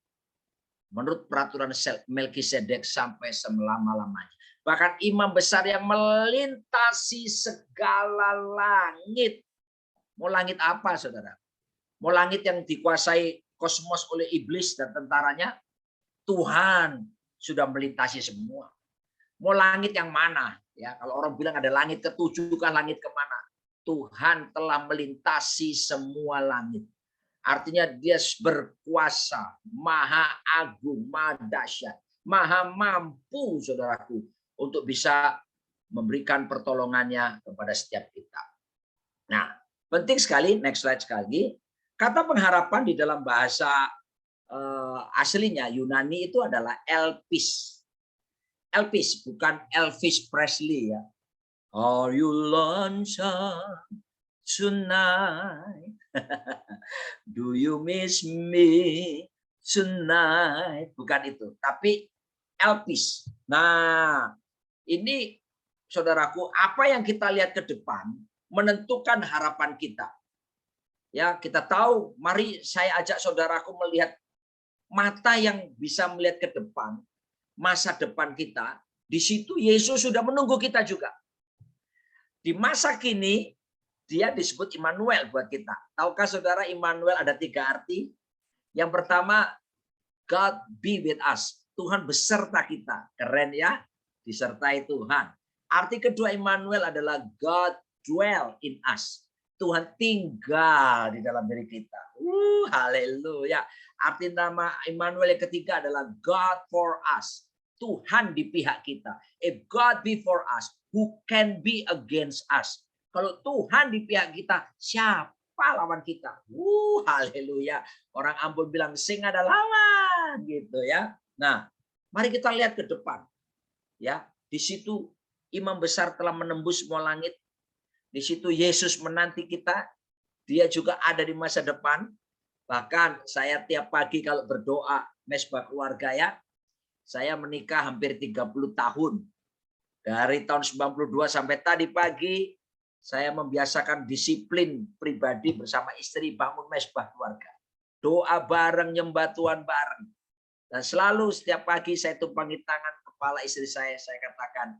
menurut peraturan Melkisedek sampai selama-lamanya. Bahkan imam besar yang melintasi segala langit. Mau langit apa, saudara? Mau langit yang dikuasai kosmos oleh iblis dan tentaranya? Tuhan sudah melintasi semua. Mau langit yang mana? Ya, kalau orang bilang ada langit ketujuh, kan langit kemana? Tuhan telah melintasi semua langit. Artinya dia berkuasa, maha agung, maha dahsyat, maha mampu, saudaraku, untuk bisa memberikan pertolongannya kepada setiap kita. Nah, penting sekali, next slide sekali, kata pengharapan di dalam bahasa aslinya Yunani itu adalah elpis. Elpis, bukan Elvis Presley ya. Are you lonesome tonight? Do you miss me tonight? Bukan itu, tapi elpis. Nah, ini saudaraku, apa yang kita lihat ke depan menentukan harapan kita. Ya, kita tahu, mari saya ajak saudaraku melihat mata yang bisa melihat ke depan, masa depan kita. Di situ Yesus sudah menunggu kita juga. Di masa kini, dia disebut Immanuel buat kita. Tahukah saudara, Immanuel ada 3 arti? Yang pertama, God be with us. Tuhan beserta kita. Keren ya? Disertai Tuhan. Arti kedua Immanuel adalah God dwell in us. Tuhan tinggal di dalam diri kita. Haleluya. Arti nama Immanuel yang ketiga adalah God for us. Tuhan di pihak kita. If God be for us, who can be against us? Kalau Tuhan di pihak kita, siapa lawan kita? Haleluya. Orang Ambon bilang sing ada lawan gitu ya. Nah, mari kita lihat ke depan. Ya, di situ imam besar telah menembus semua langit. Di situ Yesus menanti kita. Dia juga ada di masa depan. Bahkan saya tiap pagi kalau berdoa mesbah keluarga ya, saya menikah hampir 30 tahun. Dari tahun 92 sampai tadi pagi, saya membiasakan disiplin pribadi bersama istri bangun mesbah keluarga. Doa bareng, nyembah Tuhan bareng. Dan selalu setiap pagi saya tumpangi tangan kepala istri saya katakan,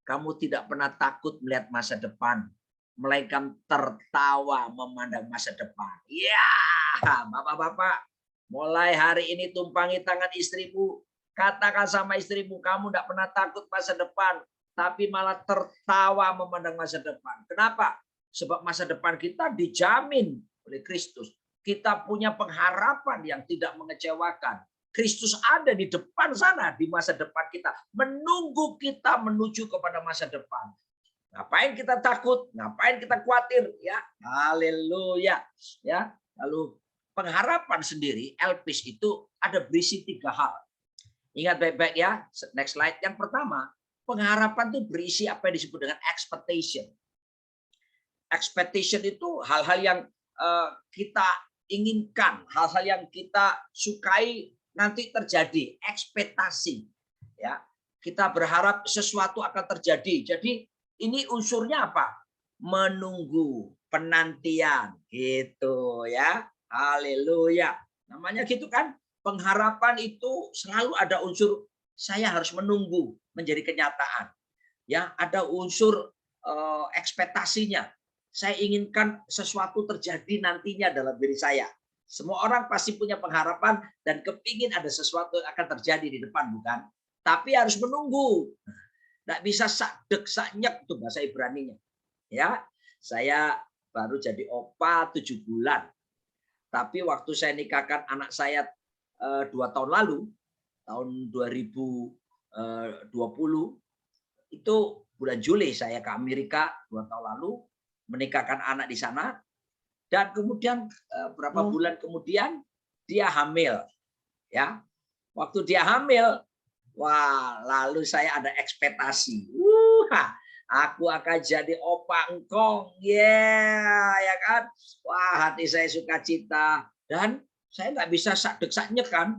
kamu tidak pernah takut melihat masa depan, melainkan tertawa memandang masa depan. Ya, Bapak-bapak, Mulai hari ini tumpangi tangan istrimu. Katakan sama istrimu, kamu tidak pernah takut masa depan, tapi malah tertawa memandang masa depan. Kenapa? Sebab masa depan kita dijamin oleh Kristus. Kita punya pengharapan yang tidak mengecewakan. Kristus ada di depan sana, di masa depan kita, menunggu kita menuju kepada masa depan. Ngapain kita takut? Ngapain kita khawatir? Ya, haleluya. Ya, lalu pengharapan sendiri, Elpis itu ada berisi 3 hal. Ingat baik-baik ya. Next slide. Yang pertama, pengharapan itu berisi apa yang disebut dengan expectation. Expectation itu hal-hal yang kita inginkan, hal-hal yang kita sukai nanti terjadi, ekspektasi. Ya, kita berharap sesuatu akan terjadi. Jadi ini unsurnya apa? Menunggu, penantian, gitu ya. Haleluya. Namanya gitu kan? Pengharapan itu selalu ada unsur saya harus menunggu menjadi kenyataan. Ya, ada unsur ekspektasinya. Saya inginkan sesuatu terjadi nantinya dalam diri saya. Semua orang pasti punya pengharapan dan kepingin ada sesuatu yang akan terjadi di depan, bukan? Tapi harus menunggu. Nggak bisa sak-dek sak-nyek itu bahasa Ibraninya. Ya, saya baru jadi opa 7 bulan. Tapi waktu saya nikahkan anak saya 2 tahun lalu, tahun 2020, itu bulan Juli saya ke Amerika 2 tahun lalu, menikahkan anak di sana, dan kemudian berapa bulan kemudian dia hamil. Ya, waktu dia hamil, wah, lalu saya ada ekspektasi. Aku akan jadi opa engkong. Ya kan? Wah, hati saya sukacita. Dan saya nggak bisa sak-dek sak-nyek kan.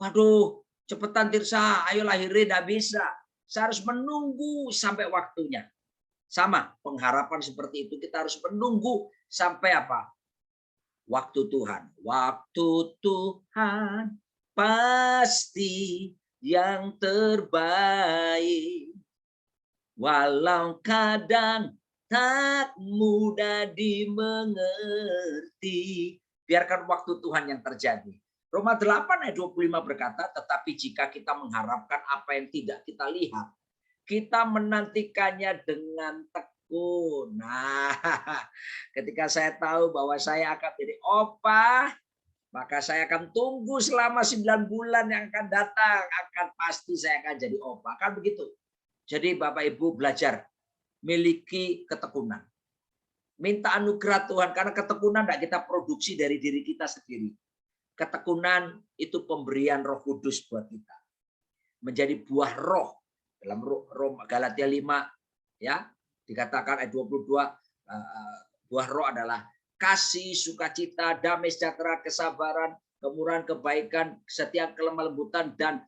Waduh, cepetan Tirsa, ayo lahirin, nggak bisa. Saya harus menunggu sampai waktunya. Sama, pengharapan seperti itu kita harus menunggu sampai apa? Waktu Tuhan. Waktu Tuhan pasti yang terbaik. Walau kadang tak mudah dimengerti. Biarkan waktu Tuhan yang terjadi. Roma 8 ayat 25 berkata, tetapi jika kita mengharapkan apa yang tidak kita lihat, kita menantikannya dengan tekun. Nah, ketika saya tahu bahwa saya akan jadi opa, maka saya akan tunggu selama 9 bulan yang akan datang. Akan pasti saya akan jadi opa. Kan begitu. Jadi Bapak Ibu belajar miliki ketekunan. Minta anugerah Tuhan, karena ketekunan tidak kita produksi dari diri kita sendiri. Ketekunan itu pemberian Roh Kudus buat kita. Menjadi buah roh. Dalam Galatia 5 ya, dikatakan ayat 22, buah roh adalah kasih, sukacita, damai sejahtera, kesabaran, kemurahan, kebaikan, kesetiaan, kelemah lembutan, dan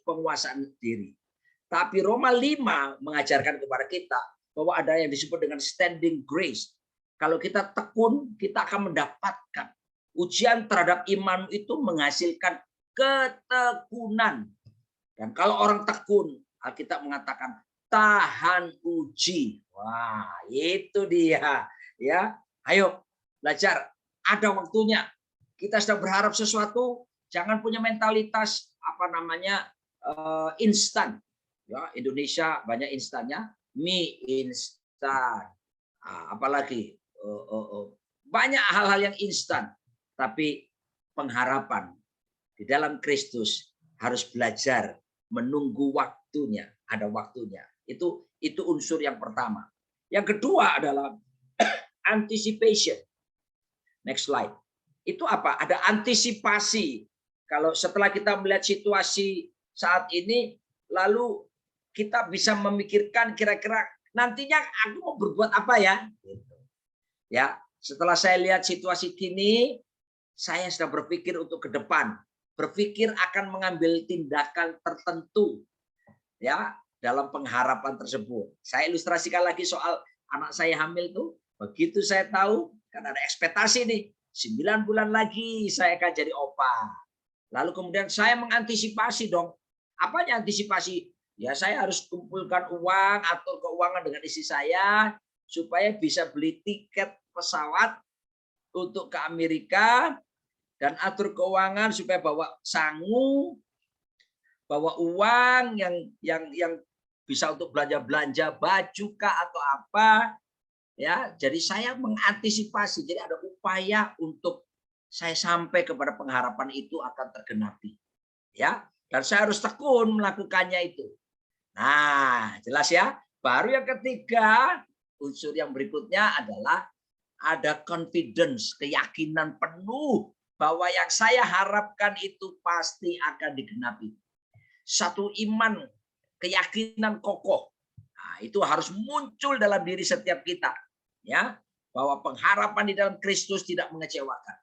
penguasaan diri. Tapi Roma 5 mengajarkan kepada kita bahwa ada yang disebut dengan standing grace. Kalau kita tekun, kita akan mendapatkan. Ujian terhadap iman itu menghasilkan ketekunan. Dan kalau orang tekun, Alkitab mengatakan tahan uji. Wah, itu dia. Ya, ayo belajar. Ada waktunya. Kita sedang berharap sesuatu, jangan punya mentalitas instan. Ya, Indonesia banyak instannya. Mie instan, apalagi banyak hal-hal yang instan, tapi pengharapan di dalam Kristus harus belajar menunggu waktunya, ada waktunya. Itu unsur yang pertama. Yang kedua adalah anticipation. Next slide. Itu apa? Ada antisipasi. Kalau setelah kita melihat situasi saat ini, lalu kita bisa memikirkan kira-kira nantinya aku mau berbuat apa ya? Ya, setelah saya lihat situasi kini, saya sudah berpikir untuk ke depan, berpikir akan mengambil tindakan tertentu, ya, dalam pengharapan tersebut. Saya ilustrasikan lagi soal anak saya hamil tuh. Begitu saya tahu, kan ada ekspektasi nih, 9 bulan lagi saya akan jadi opa. Lalu kemudian saya mengantisipasi dong. Apanya antisipasi? Ya, saya harus kumpulkan uang, atur keuangan dengan istri saya supaya bisa beli tiket pesawat untuk ke Amerika dan atur keuangan supaya bawa sangu, bawa uang yang bisa untuk belanja baju kah atau apa, ya. Jadi saya mengantisipasi. Jadi ada upaya untuk saya sampai kepada pengharapan itu akan tergenapi, ya. Dan saya harus tekun melakukannya itu. Nah, jelas ya. Baru yang ketiga, unsur yang berikutnya adalah ada confidence, keyakinan penuh bahwa yang saya harapkan itu pasti akan digenapi. Satu iman, keyakinan kokoh. Nah, itu harus muncul dalam diri setiap kita, ya, bahwa pengharapan di dalam Kristus tidak mengecewakan.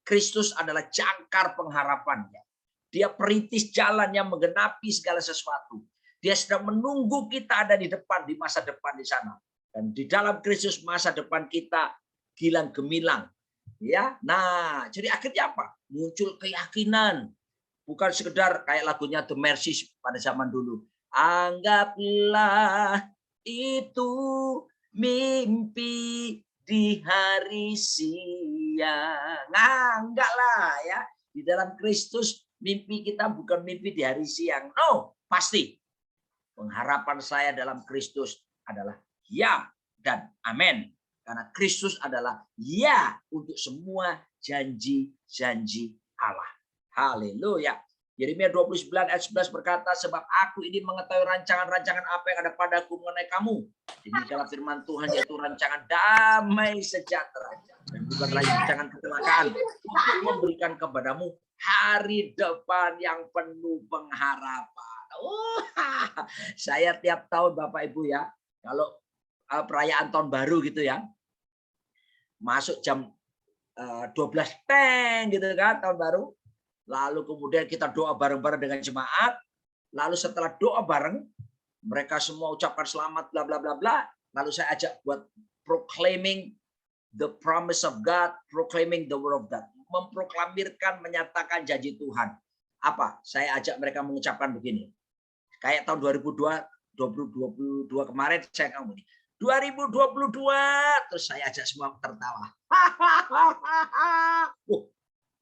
Kristus adalah jangkar pengharapannya. Dia perintis jalan yang menggenapi segala sesuatu. Dia sedang menunggu kita ada di depan, di masa depan di sana. Dan di dalam Kristus masa depan kita gilang gemilang, ya. Nah, jadi akhirnya apa? Muncul keyakinan. Bukan sekedar kayak lagunya The Mercies pada zaman dulu. Anggaplah itu mimpi di hari siang. Nah, enggak lah ya. Di dalam Kristus mimpi kita bukan mimpi di hari siang. No, pasti. Pengharapan saya dalam Kristus adalah ya dan amin. Karena Kristus adalah ya untuk semua janji-janji Allah. Haleluya. Yeremia 29 ayat 11 berkata, sebab aku ini mengetahui rancangan-rancangan apa yang ada padaku mengenai kamu. Demikianlah firman Tuhan, yaitu rancangan damai sejahtera dan bukan rancangan kecelakaan, untuk memberikan kepadamu hari depan yang penuh pengharapan. Saya tiap tahun Bapak Ibu ya, kalau perayaan tahun baru gitu ya, masuk jam 12 teng gitu kan tahun baru. Lalu kemudian kita doa bareng-bareng dengan jemaat. Lalu setelah doa bareng, mereka semua ucapkan selamat bla bla bla bla. Lalu saya ajak buat proclaiming the promise of God, proclaiming the word of God, memproklamirkan, menyatakan janji Tuhan. Apa? Saya ajak mereka mengucapkan begini. Kayak tahun 2022 kemarin saya ngomong ini. 2022, terus saya ajak semua tertawa.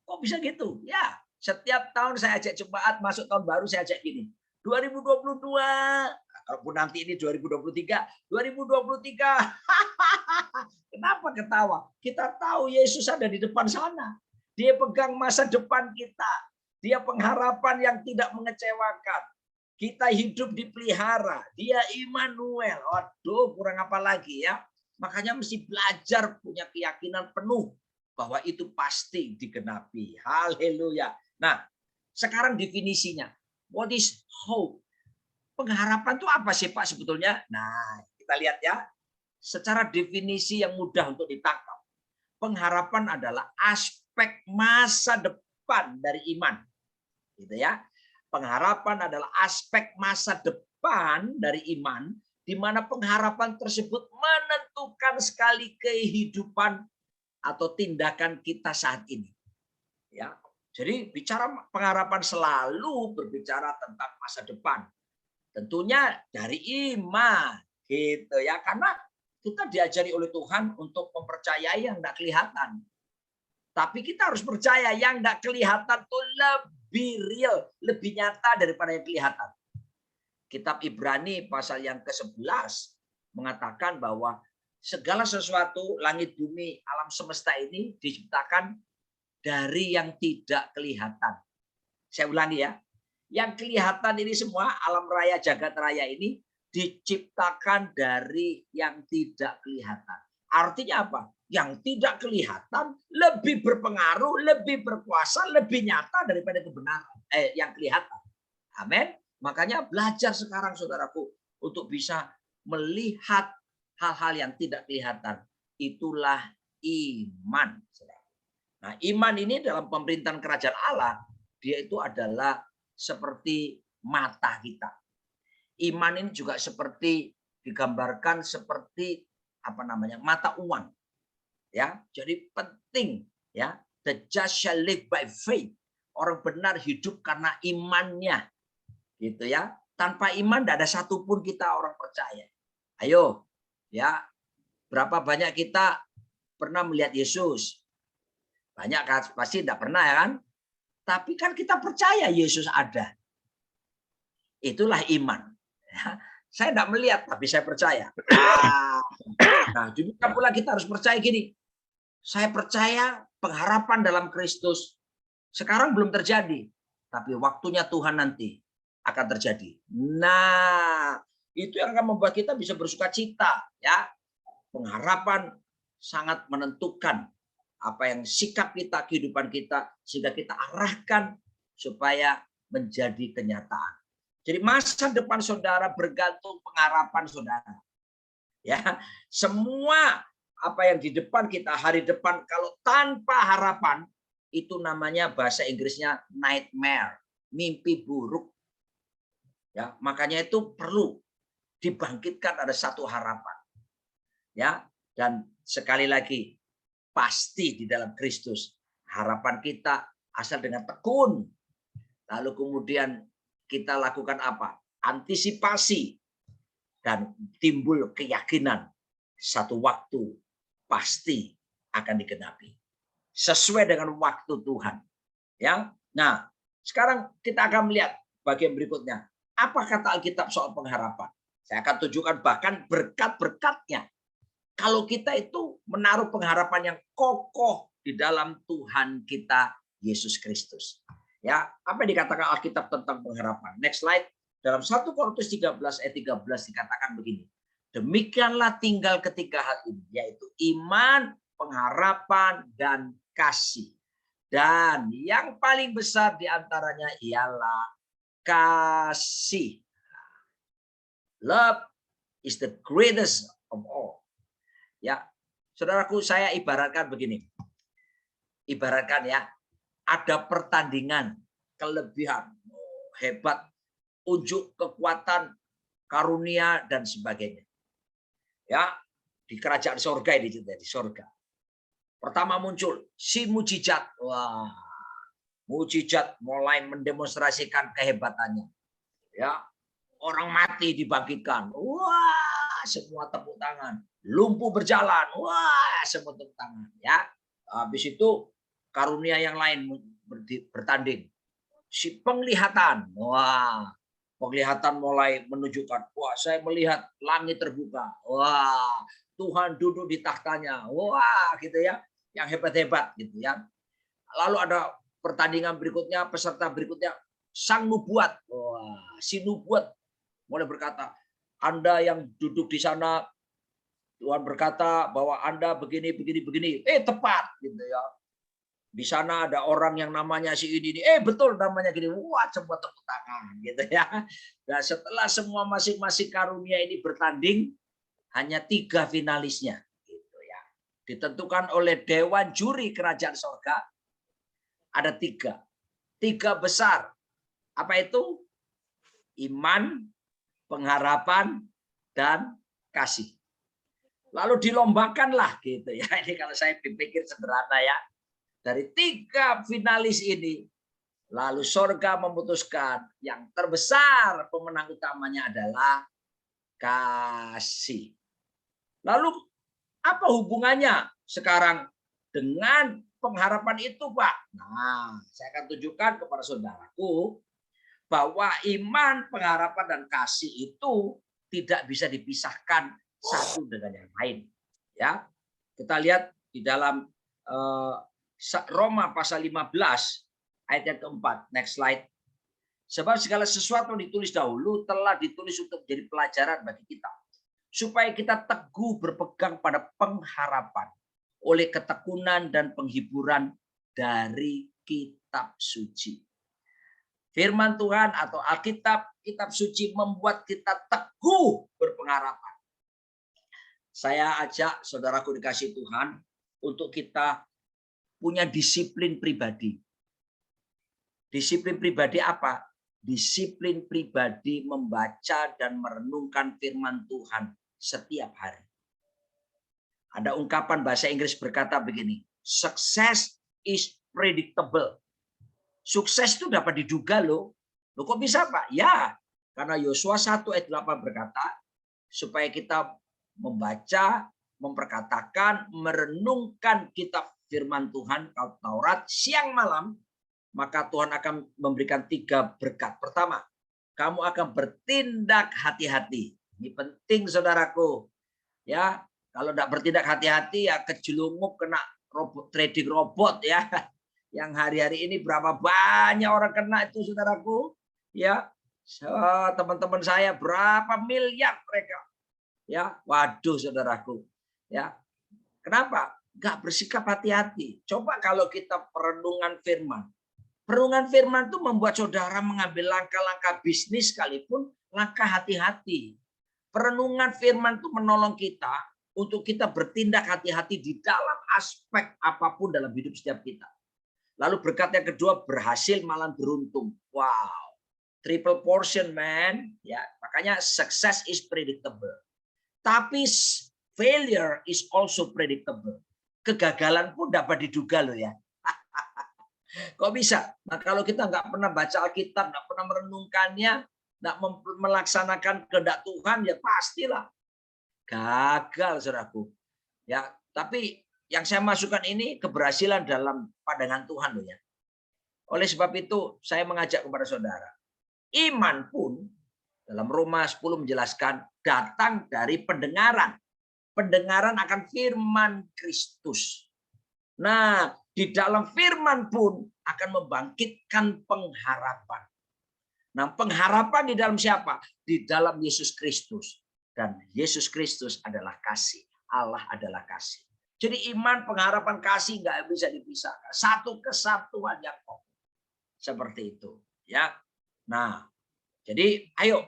Kok bisa gitu? Ya, setiap tahun saya ajak jemaat masuk tahun baru saya ajak gini. 2022, kalaupun nanti ini 2023, 2023. Kenapa ketawa? Kita tahu Yesus ada di depan sana. Dia pegang masa depan kita. Dia pengharapan yang tidak mengecewakan. Kita hidup dipelihara. Dia Immanuel. Waduh, kurang apa lagi ya? Makanya mesti belajar punya keyakinan penuh bahwa itu pasti digenapi. Haleluya. Nah, sekarang definisinya. What is hope? Pengharapan itu apa sih Pak sebetulnya? Nah, kita lihat ya. Secara definisi yang mudah untuk ditangkap. Pengharapan adalah aspek masa depan dari iman. Gitu ya. Pengharapan adalah aspek masa depan dari iman, di mana pengharapan tersebut menentukan sekali kehidupan atau tindakan kita saat ini. Ya, jadi bicara pengharapan selalu berbicara tentang masa depan. Tentunya dari iman, gitu ya, karena kita diajari oleh Tuhan untuk mempercayai yang tidak kelihatan. Tapi kita harus percaya yang tidak kelihatan itu lebih real, lebih nyata daripada yang kelihatan. Kitab Ibrani pasal yang ke-11 mengatakan bahwa segala sesuatu, langit, bumi, alam semesta ini diciptakan dari yang tidak kelihatan. Saya ulangi ya. Yang kelihatan ini semua, alam raya, jagat raya ini diciptakan dari yang tidak kelihatan. Artinya apa? Yang tidak kelihatan lebih berpengaruh, lebih berkuasa, lebih nyata daripada kebenaran yang kelihatan. Amin. Makanya belajar sekarang saudaraku untuk bisa melihat hal-hal yang tidak kelihatan. Itulah iman. Nah, iman ini dalam pemerintahan kerajaan Allah, dia itu adalah seperti mata kita. Iman ini juga seperti digambarkan seperti mata uang. Ya, jadi penting ya, the just shall live by faith. Orang benar hidup karena imannya. Gitu ya. Tanpa iman tidak ada satupun kita orang percaya. Ayo, ya. Berapa banyak kita pernah melihat Yesus? Banyak kan pasti tidak pernah ya kan? Tapi kan kita percaya Yesus ada. Itulah iman. Ya. Saya tidak melihat, tapi saya percaya. Nah, juga pula kita harus percaya gini. Saya percaya pengharapan dalam Kristus sekarang belum terjadi, tapi waktunya Tuhan nanti akan terjadi. Nah, itu yang akan membuat kita bisa bersuka cita, ya. Pengharapan sangat menentukan apa yang sikap kita, kehidupan kita, sehingga kita arahkan supaya menjadi kenyataan. Jadi masa depan saudara bergantung pengharapan saudara. Ya, semua apa yang di depan kita, hari depan kalau tanpa harapan, itu namanya bahasa Inggrisnya nightmare, mimpi buruk. Ya, makanya itu perlu dibangkitkan ada satu harapan. Ya, dan sekali lagi pasti di dalam Kristus harapan kita asal dengan tekun. Lalu kemudian kita lakukan apa? Antisipasi dan timbul keyakinan satu waktu pasti akan digenapi sesuai dengan waktu Tuhan. Ya, nah sekarang kita akan melihat bagian berikutnya. Apa kata Alkitab soal pengharapan? Saya akan tunjukkan bahkan berkat-berkatnya. Kalau kita itu menaruh pengharapan yang kokoh di dalam Tuhan kita Yesus Kristus. Ya, apa yang dikatakan Alkitab tentang pengharapan? Next slide. Dalam 1 Korintus 13 ayat 13 dikatakan begini. Demikianlah tinggal ketiga hal ini, yaitu iman, pengharapan, dan kasih. Dan yang paling besar diantaranya ialah kasih. Love is the greatest of all. Ya, saudaraku, saya ibaratkan begini. Ibaratkan ya, ada pertandingan, kelebihan, hebat, unjuk kekuatan, karunia, dan sebagainya. Ya, di kerajaan sorga ini, di sorga. Pertama muncul si mujizat. Wah, mujizat mulai mendemonstrasikan kehebatannya. Ya, orang mati dibangkitkan. Wah, semua tepuk tangan. Lumpuh berjalan. Wah, semua tepuk tangan. Ya, habis itu karunia yang lain bertanding. Si penglihatan. Wah, penglihatan mulai menunjukkan. Wah, saya melihat langit terbuka. Wah, Tuhan duduk di tahtanya. Wah, gitu ya. Yang hebat-hebat gitu ya. Lalu ada pertandingan berikutnya, peserta berikutnya. Sang nubuat. Wah, si nubuat mulai berkata, Anda yang duduk di sana, Tuhan berkata bahwa Anda begini, begini, begini. Tepat gitu ya. Di sana ada orang yang namanya si ini. Betul namanya gini. Wah, semua tepuk tangan gitu ya. Dan setelah semua masing-masing karunia ini bertanding, hanya 3 finalisnya gitu ya. Ditentukan oleh dewan juri kerajaan sorga. Ada 3. 3 besar. Apa itu? Iman, pengharapan, dan kasih. Lalu dilombakanlah gitu ya. Ini kalau saya pikir sederhana ya. Dari 3 finalis ini, lalu sorga memutuskan yang terbesar pemenang utamanya adalah kasih. Lalu apa hubungannya sekarang dengan pengharapan itu, Pak? Nah, saya akan tunjukkan kepada saudaraku bahwa iman, pengharapan, dan kasih itu tidak bisa dipisahkan satu dengan yang lain. Ya, kita lihat di dalam Roma pasal 15 ayat yang keempat. Next slide. Sebab segala sesuatu yang ditulis dahulu telah ditulis untuk menjadi pelajaran bagi kita, supaya kita teguh berpegang pada pengharapan oleh ketekunan dan penghiburan dari kitab suci. Firman Tuhan atau Alkitab, kitab suci membuat kita teguh berpengharapan. Saya ajak saudaraku dikasih Tuhan untuk kita punya disiplin pribadi. Disiplin pribadi apa? Disiplin pribadi membaca dan merenungkan firman Tuhan setiap hari. Ada ungkapan bahasa Inggris berkata begini, success is predictable. Sukses itu dapat diduga loh. Loh kok bisa Pak? Ya, karena Yosua 1 ayat 8 berkata, supaya kita membaca, memperkatakan, merenungkan kitab firman Tuhan, Taurat, siang malam, maka Tuhan akan memberikan 3 berkat. Pertama, kamu akan bertindak hati-hati. Ini penting, saudaraku. Ya, kalau tidak bertindak hati-hati, ya kejelungup kena trading robot ya. Yang hari-hari ini berapa banyak orang kena itu, saudaraku. Ya, teman-teman saya berapa miliar mereka. Ya, waduh, saudaraku. Ya, kenapa? Nggak bersikap hati-hati. Coba kalau kita perenungan firman. Perenungan firman itu membuat saudara mengambil langkah-langkah bisnis sekalipun langkah hati-hati. Perenungan firman itu menolong kita untuk kita bertindak hati-hati di dalam aspek apapun dalam hidup setiap kita. Lalu berkat yang kedua, berhasil malah beruntung. Wow, triple portion, man. Ya, makanya success is predictable. Tapi failure is also predictable. Kegagalan pun dapat diduga loh ya. Kok bisa? Nah, kalau kita nggak pernah baca Alkitab, nggak pernah merenungkannya, nggak melaksanakan kehendak Tuhan, ya pastilah gagal, saudaraku. Ya, tapi yang saya masukkan ini keberhasilan dalam pandangan Tuhan loh ya. Oleh sebab itu, saya mengajak kepada saudara, iman pun dalam Roma 10 menjelaskan datang dari pendengaran. Pendengaran akan firman Kristus. Nah, di dalam firman pun akan membangkitkan pengharapan. Nah, pengharapan di dalam siapa? Di dalam Yesus Kristus. Dan Yesus Kristus adalah kasih. Allah adalah kasih. Jadi iman, pengharapan, kasih nggak bisa dipisahkan. Satu kesatuan yang kokoh. Seperti itu. Ya. Nah, jadi ayo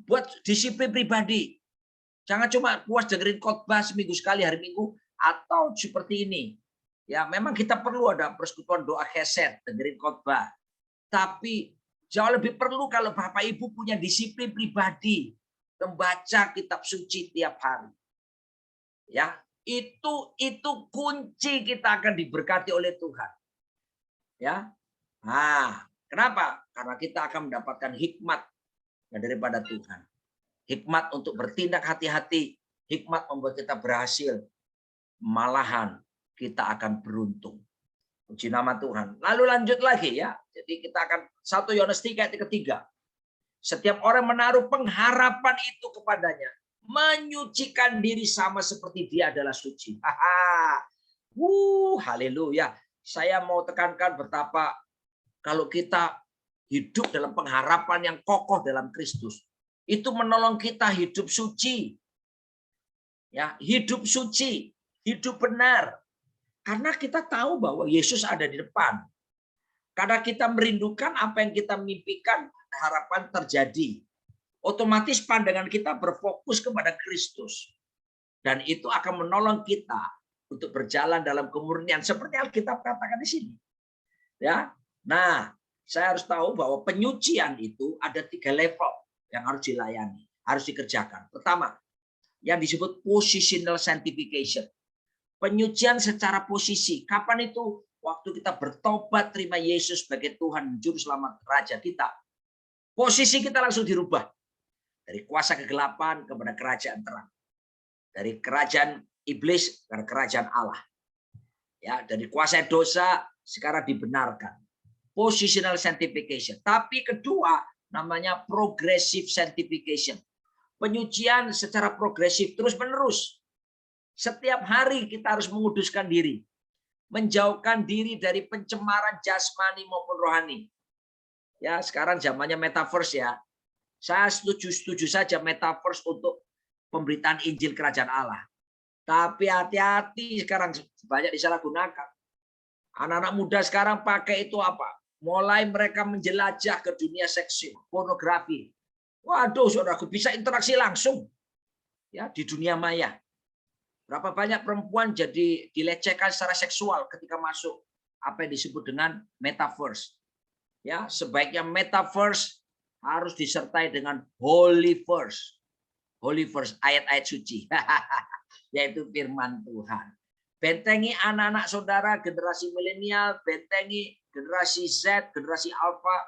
buat disiplin pribadi. Jangan cuma puas dengerin khotbah seminggu sekali hari Minggu atau seperti ini. Ya, memang kita perlu ada persekutuan doa keset, dengerin khotbah. Tapi jauh lebih perlu kalau Bapak Ibu punya disiplin pribadi, membaca kitab suci tiap hari. Ya, itu kunci kita akan diberkati oleh Tuhan. Ya. Nah, kenapa? Karena kita akan mendapatkan hikmat daripada Tuhan. Hikmat untuk bertindak hati-hati, hikmat membuat kita berhasil. Malahan kita akan beruntung. Puji nama Tuhan. Lalu lanjut lagi ya. Jadi kita akan 1 Yohanes 3 ayat 3. Setiap orang menaruh pengharapan itu kepadanya, menyucikan diri sama seperti dia adalah suci. Haleluya. Saya mau tekankan betapa kalau kita hidup dalam pengharapan yang kokoh dalam Kristus, itu menolong kita hidup suci. Ya, hidup suci, hidup benar. Karena kita tahu bahwa Yesus ada di depan. Karena kita merindukan apa yang kita mimpikan, harapan terjadi. Otomatis pandangan kita berfokus kepada Kristus. Dan itu akan menolong kita untuk berjalan dalam kemurnian seperti Alkitab katakan di sini. Ya. Nah, saya harus tahu bahwa penyucian itu ada 3 level yang harus dilayani, harus dikerjakan. Pertama, yang disebut positional sanctification. Penyucian secara posisi. Kapan itu? Waktu kita bertobat, terima Yesus sebagai Tuhan, Juru Selamat, Raja kita. Posisi kita langsung dirubah. Dari kuasa kegelapan kepada kerajaan terang. Dari kerajaan iblis ke kerajaan Allah. Ya, dari kuasa dosa sekarang dibenarkan. Positional sanctification. Tapi kedua, namanya progressive sanctification. Penyucian secara progresif terus-menerus. Setiap hari kita harus menguduskan diri. Menjauhkan diri dari pencemaran jasmani maupun rohani. Ya, sekarang zamannya metaverse ya. Saya setuju saja metaverse untuk pemberitaan Injil Kerajaan Allah. Tapi hati-hati sekarang banyak disalahgunakan. Anak-anak muda sekarang pakai itu apa? Mulai mereka menjelajah ke dunia seksual, pornografi. Waduh, saudaraku, bisa interaksi langsung ya di dunia maya. Berapa banyak perempuan jadi dilecehkan secara seksual ketika masuk apa yang disebut dengan metaverse. Ya, sebaiknya metaverse harus disertai dengan holy verse. Holy verse, ayat-ayat suci. Yaitu firman Tuhan. Bentengi anak-anak saudara generasi milenial, bentengi generasi Z, generasi Alpha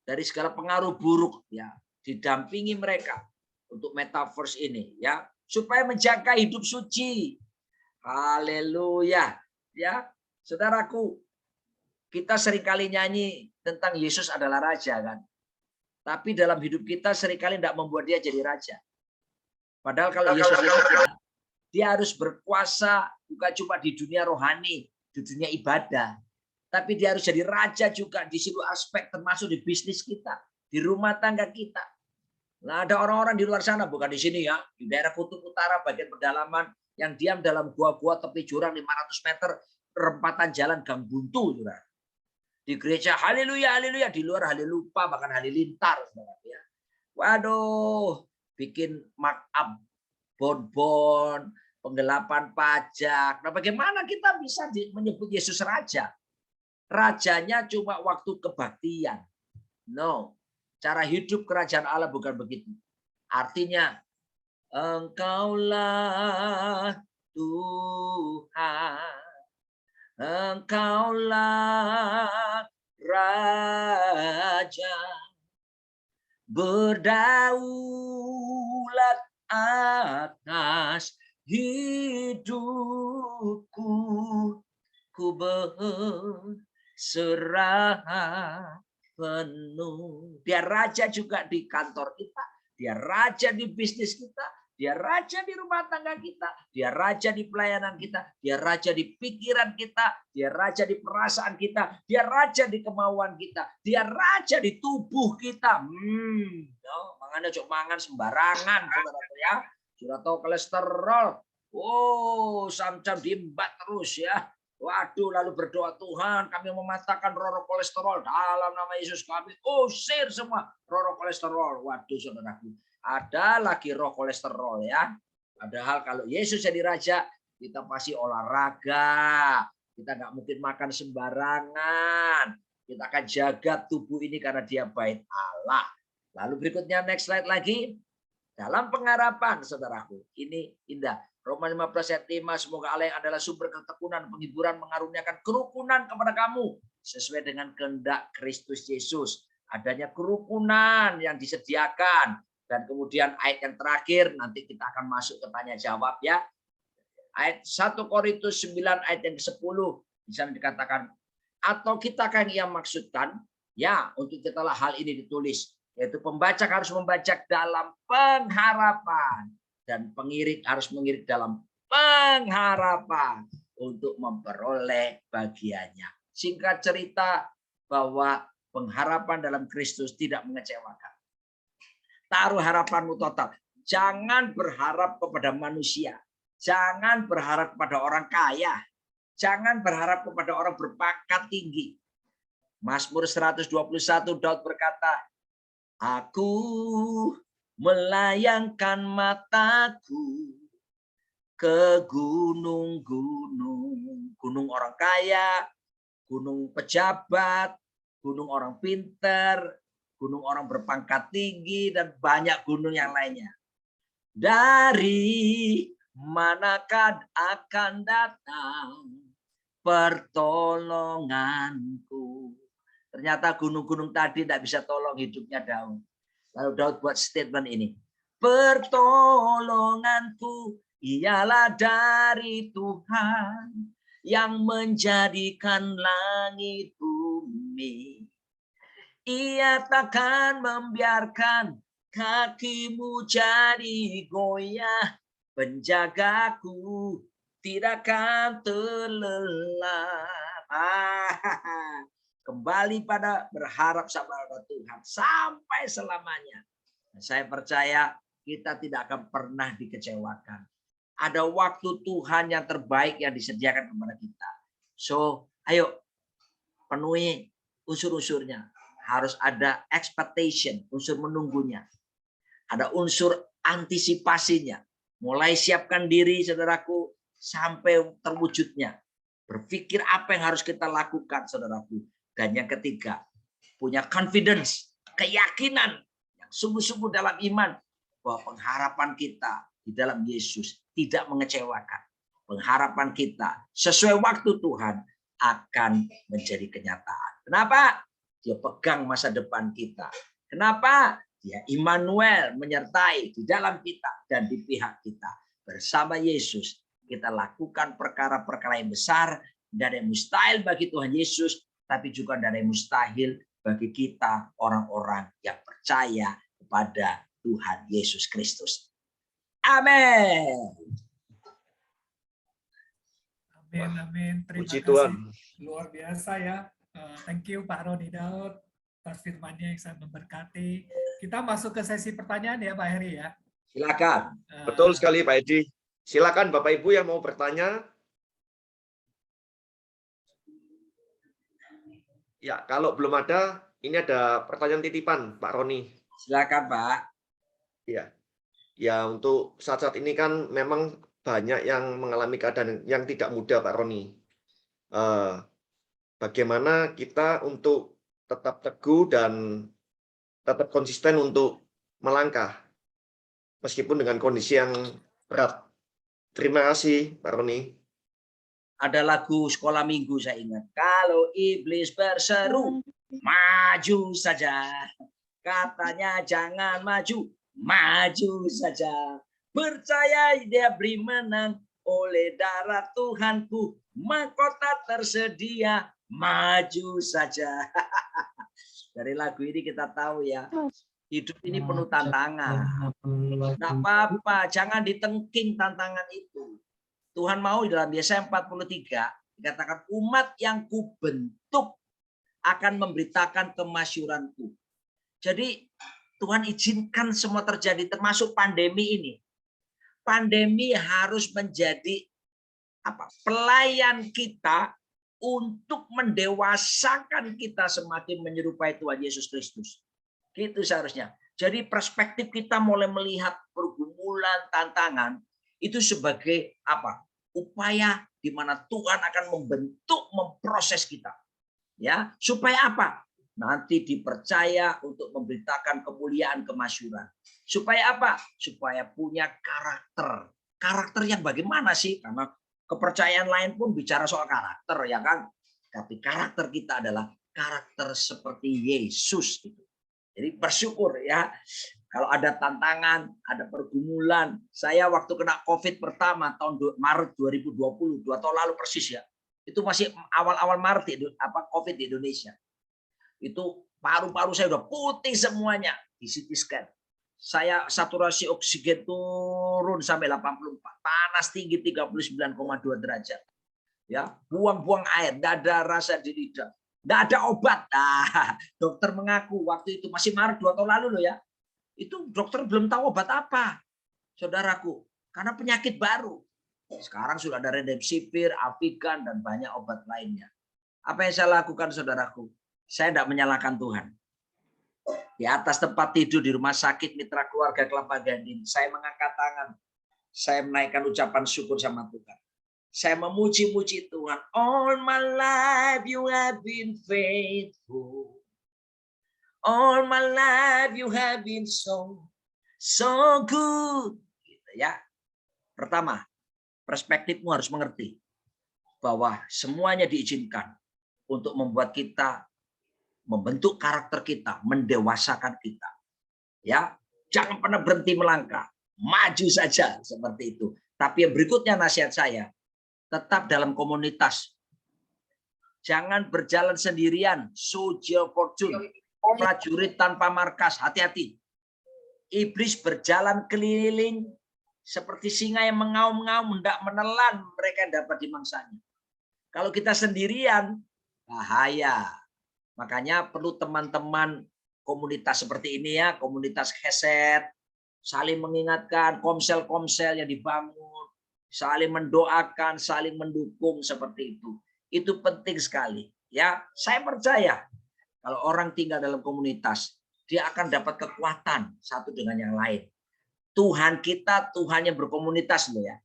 dari segala pengaruh buruk ya. Didampingi mereka untuk metaverse ini ya, supaya menjaga hidup suci. Haleluya. ya. Saudaraku, kita seringkali nyanyi tentang Yesus adalah raja kan. Tapi dalam hidup kita seringkali tidak membuat dia jadi raja. Padahal kalau Yesus itu dia harus berkuasa bukan cuma di dunia rohani, di dunia ibadah. Tapi dia harus jadi raja juga di seluruh aspek, termasuk di bisnis kita, di rumah tangga kita. Nah, ada orang-orang di luar sana, bukan di sini ya, di daerah Kutub Utara, bagian pedalaman, yang diam dalam gua-gua tepi jurang 500 meter, perempatan jalan gang buntu. Saudara. Di gereja haleluya, haleluya, di luar halelupa, bahkan halilintar. Ya. Waduh, bikin markup, bon-bon, penggelapan pajak. Nah, bagaimana kita bisa menyebut Yesus raja? Rajanya cuma waktu kebaktian. No, cara hidup kerajaan Allah bukan begitu. Artinya, Engkaulah Tuhan. Engkaulah Raja, berdaulat atas hidupku, ku berserah penuh. Dia raja juga di kantor kita, dia raja di bisnis kita, dia raja di rumah tangga kita, dia raja di pelayanan kita, dia raja di pikiran kita, dia raja di perasaan kita, dia raja di kemauan kita, dia raja di tubuh kita. Makanya cok mangan sembarangan, saudara ya. Sudah tahu kolesterol, samcam diembat terus ya. Waduh, lalu berdoa, Tuhan kami mematahkan roh kolesterol dalam nama Yesus kami. Usir semua roh kolesterol. Waduh saudaraku. Ada lagi roh kolesterol ya. Padahal kalau Yesus jadi raja, kita masih olahraga. Kita nggak mungkin makan sembarangan. Kita akan jaga tubuh ini karena dia bait Allah. Lalu berikutnya next slide lagi. Dalam pengharapan, saudaraku. Ini indah. Roma 15 ayat 5. Semoga Allah yang adalah sumber ketekunan, penghiburan, mengaruniakan kerukunan kepada kamu. Sesuai dengan kehendak Kristus Yesus. Adanya kerukunan yang disediakan. Dan kemudian ayat yang terakhir, nanti kita akan masuk ke tanya jawab ya. Ayat 1 Korintus 9 ayat yang ke-10. Di sana dikatakan, atau kita kan yang maksudkan, ya untuk kitalah hal ini ditulis. Yaitu pembaca harus membaca dalam pengharapan. Dan pengirik harus mengirik dalam pengharapan. Untuk memperoleh bagiannya. Singkat cerita bahwa pengharapan dalam Kristus tidak mengecewakan. Taruh harapanmu total. Jangan berharap kepada manusia. Jangan berharap kepada orang kaya. Jangan berharap kepada orang berpangkat tinggi. Mazmur 121 Daud berkata, aku melayangkan mataku ke gunung-gunung. Gunung orang kaya, gunung pejabat, gunung orang pinter, gunung orang berpangkat tinggi, dan banyak gunung yang lainnya. Dari manakah akan datang pertolonganku? Ternyata gunung-gunung tadi tidak bisa tolong hidupnya Daud. Lalu Daud buat statement ini. Pertolonganku ialah dari Tuhan yang menjadikan langit bumi. Ia takkan membiarkan kakimu jadi goyah. Penjagaku tidak akan terlelap. Kembali pada berharap sama Tuhan sampai selamanya. Saya percaya kita tidak akan pernah dikecewakan. Ada waktu Tuhan yang terbaik yang disediakan kepada kita. So, ayo penuhi unsur-unsurnya. Harus ada expectation, unsur menunggunya. Ada unsur antisipasinya. Mulai siapkan diri, saudaraku, sampai terwujudnya. Berpikir apa yang harus kita lakukan, saudaraku. Dan yang ketiga, punya confidence, keyakinan yang sungguh-sungguh dalam iman bahwa pengharapan kita di dalam Yesus tidak mengecewakan. Pengharapan kita sesuai waktu Tuhan akan menjadi kenyataan. Kenapa? Dia pegang masa depan kita. Kenapa? Dia Immanuel menyertai di dalam kita dan di pihak kita. Bersama Yesus kita lakukan perkara-perkara yang besar Tidak ada yang mustahil bagi Tuhan Yesus, tapi juga tidak ada yang mustahil bagi kita orang-orang yang percaya kepada Tuhan Yesus Kristus. Amin. Amin, amin. Terima Puji kasih. Tuhan. Luar biasa ya. Thank you Pak Roni Daud atas firman-Nya yang sangat memberkati. Kita masuk ke sesi pertanyaan ya Pak Heri ya. Silakan. Betul sekali Pak Edi. Silakan Bapak Ibu yang mau bertanya. Ya, kalau belum ada, ini ada pertanyaan titipan Pak Roni. Silakan Pak. Ya, ya untuk saat-saat ini kan memang banyak yang mengalami keadaan yang tidak mudah Pak Roni. Bagaimana kita untuk tetap teguh dan tetap konsisten untuk melangkah meskipun dengan kondisi yang berat. Terima kasih Pak Roni. Ada lagu sekolah minggu saya ingat. Kalau iblis berseru, maju saja. Katanya jangan maju, maju saja. Percaya dia beri menang oleh darah Tuhanku. Mahkota tersedia, maju saja. Dari lagu ini kita tahu ya, hidup ini penuh tantangan. Tidak apa-apa, jangan ditengking tantangan itu. Tuhan mau di dalam Yesaya 43 dikatakan umat yang kubentuk akan memberitakan kemasyuranku. Jadi Tuhan izinkan semua terjadi termasuk pandemi ini. Pandemi harus menjadi pelayan kita untuk mendewasakan kita semakin menyerupai Tuhan Yesus Kristus. Gitu seharusnya. Jadi perspektif kita mulai melihat pergumulan, tantangan itu sebagai upaya di mana Tuhan akan membentuk, memproses kita. Ya, supaya apa? Nanti dipercaya untuk memberitakan kemuliaan, kemasyuran. Supaya apa? Supaya punya karakter. Karakter yang bagaimana sih? Karena kepercayaan lain pun bicara soal karakter, ya kan? Tapi karakter kita adalah karakter seperti Yesus gitu. Jadi bersyukur ya. Kalau ada tantangan, ada pergumulan. Saya waktu kena COVID pertama tahun Maret 2020, 2 tahun lalu persis ya. Itu masih awal-awal Maret COVID di Indonesia. Itu paru-paru saya udah putih semuanya di CT scan. Saya saturasi oksigen turun sampai 84, panas tinggi 39,2 derajat. Ya, buang-buang air, enggak ada rasa di lidah. Enggak ada obat. Nah, dokter mengaku waktu itu masih Maret 2 tahun lalu loh ya. Itu dokter belum tahu obat apa, saudaraku, karena penyakit baru. Sekarang sudah ada Remdesivir, Avigan, dan banyak obat lainnya. Apa yang saya lakukan, saudaraku? Saya tidak menyalahkan Tuhan. Di atas tempat tidur di rumah sakit Mitra Keluarga Kelapa Gading, saya mengangkat tangan. Saya menaikkan ucapan syukur sama Tuhan. Saya memuji-muji Tuhan. All my life you have been faithful. All my life you have been so good. Gitu ya. Pertama, perspektifmu harus mengerti bahwa semuanya diizinkan untuk membuat kita membentuk karakter kita, mendewasakan kita. Ya, jangan pernah berhenti melangkah, maju saja seperti itu. Tapi yang berikutnya nasihat saya, tetap dalam komunitas. Jangan berjalan sendirian, soldier fortune. Prajurit tanpa markas, hati-hati. Iblis berjalan keliling seperti singa yang mengaum-ngaum, hendak menelan mereka yang dapat dimangsanya. Kalau kita sendirian, bahaya. Makanya perlu teman-teman komunitas seperti ini ya, komunitas Keset, saling mengingatkan, komsel-komsel yang dibangun, saling mendoakan, saling mendukung seperti itu. Itu penting sekali. Ya, saya percaya. Kalau orang tinggal dalam komunitas, dia akan dapat kekuatan satu dengan yang lain. Tuhan kita, Tuhan yang berkomunitas loh ya.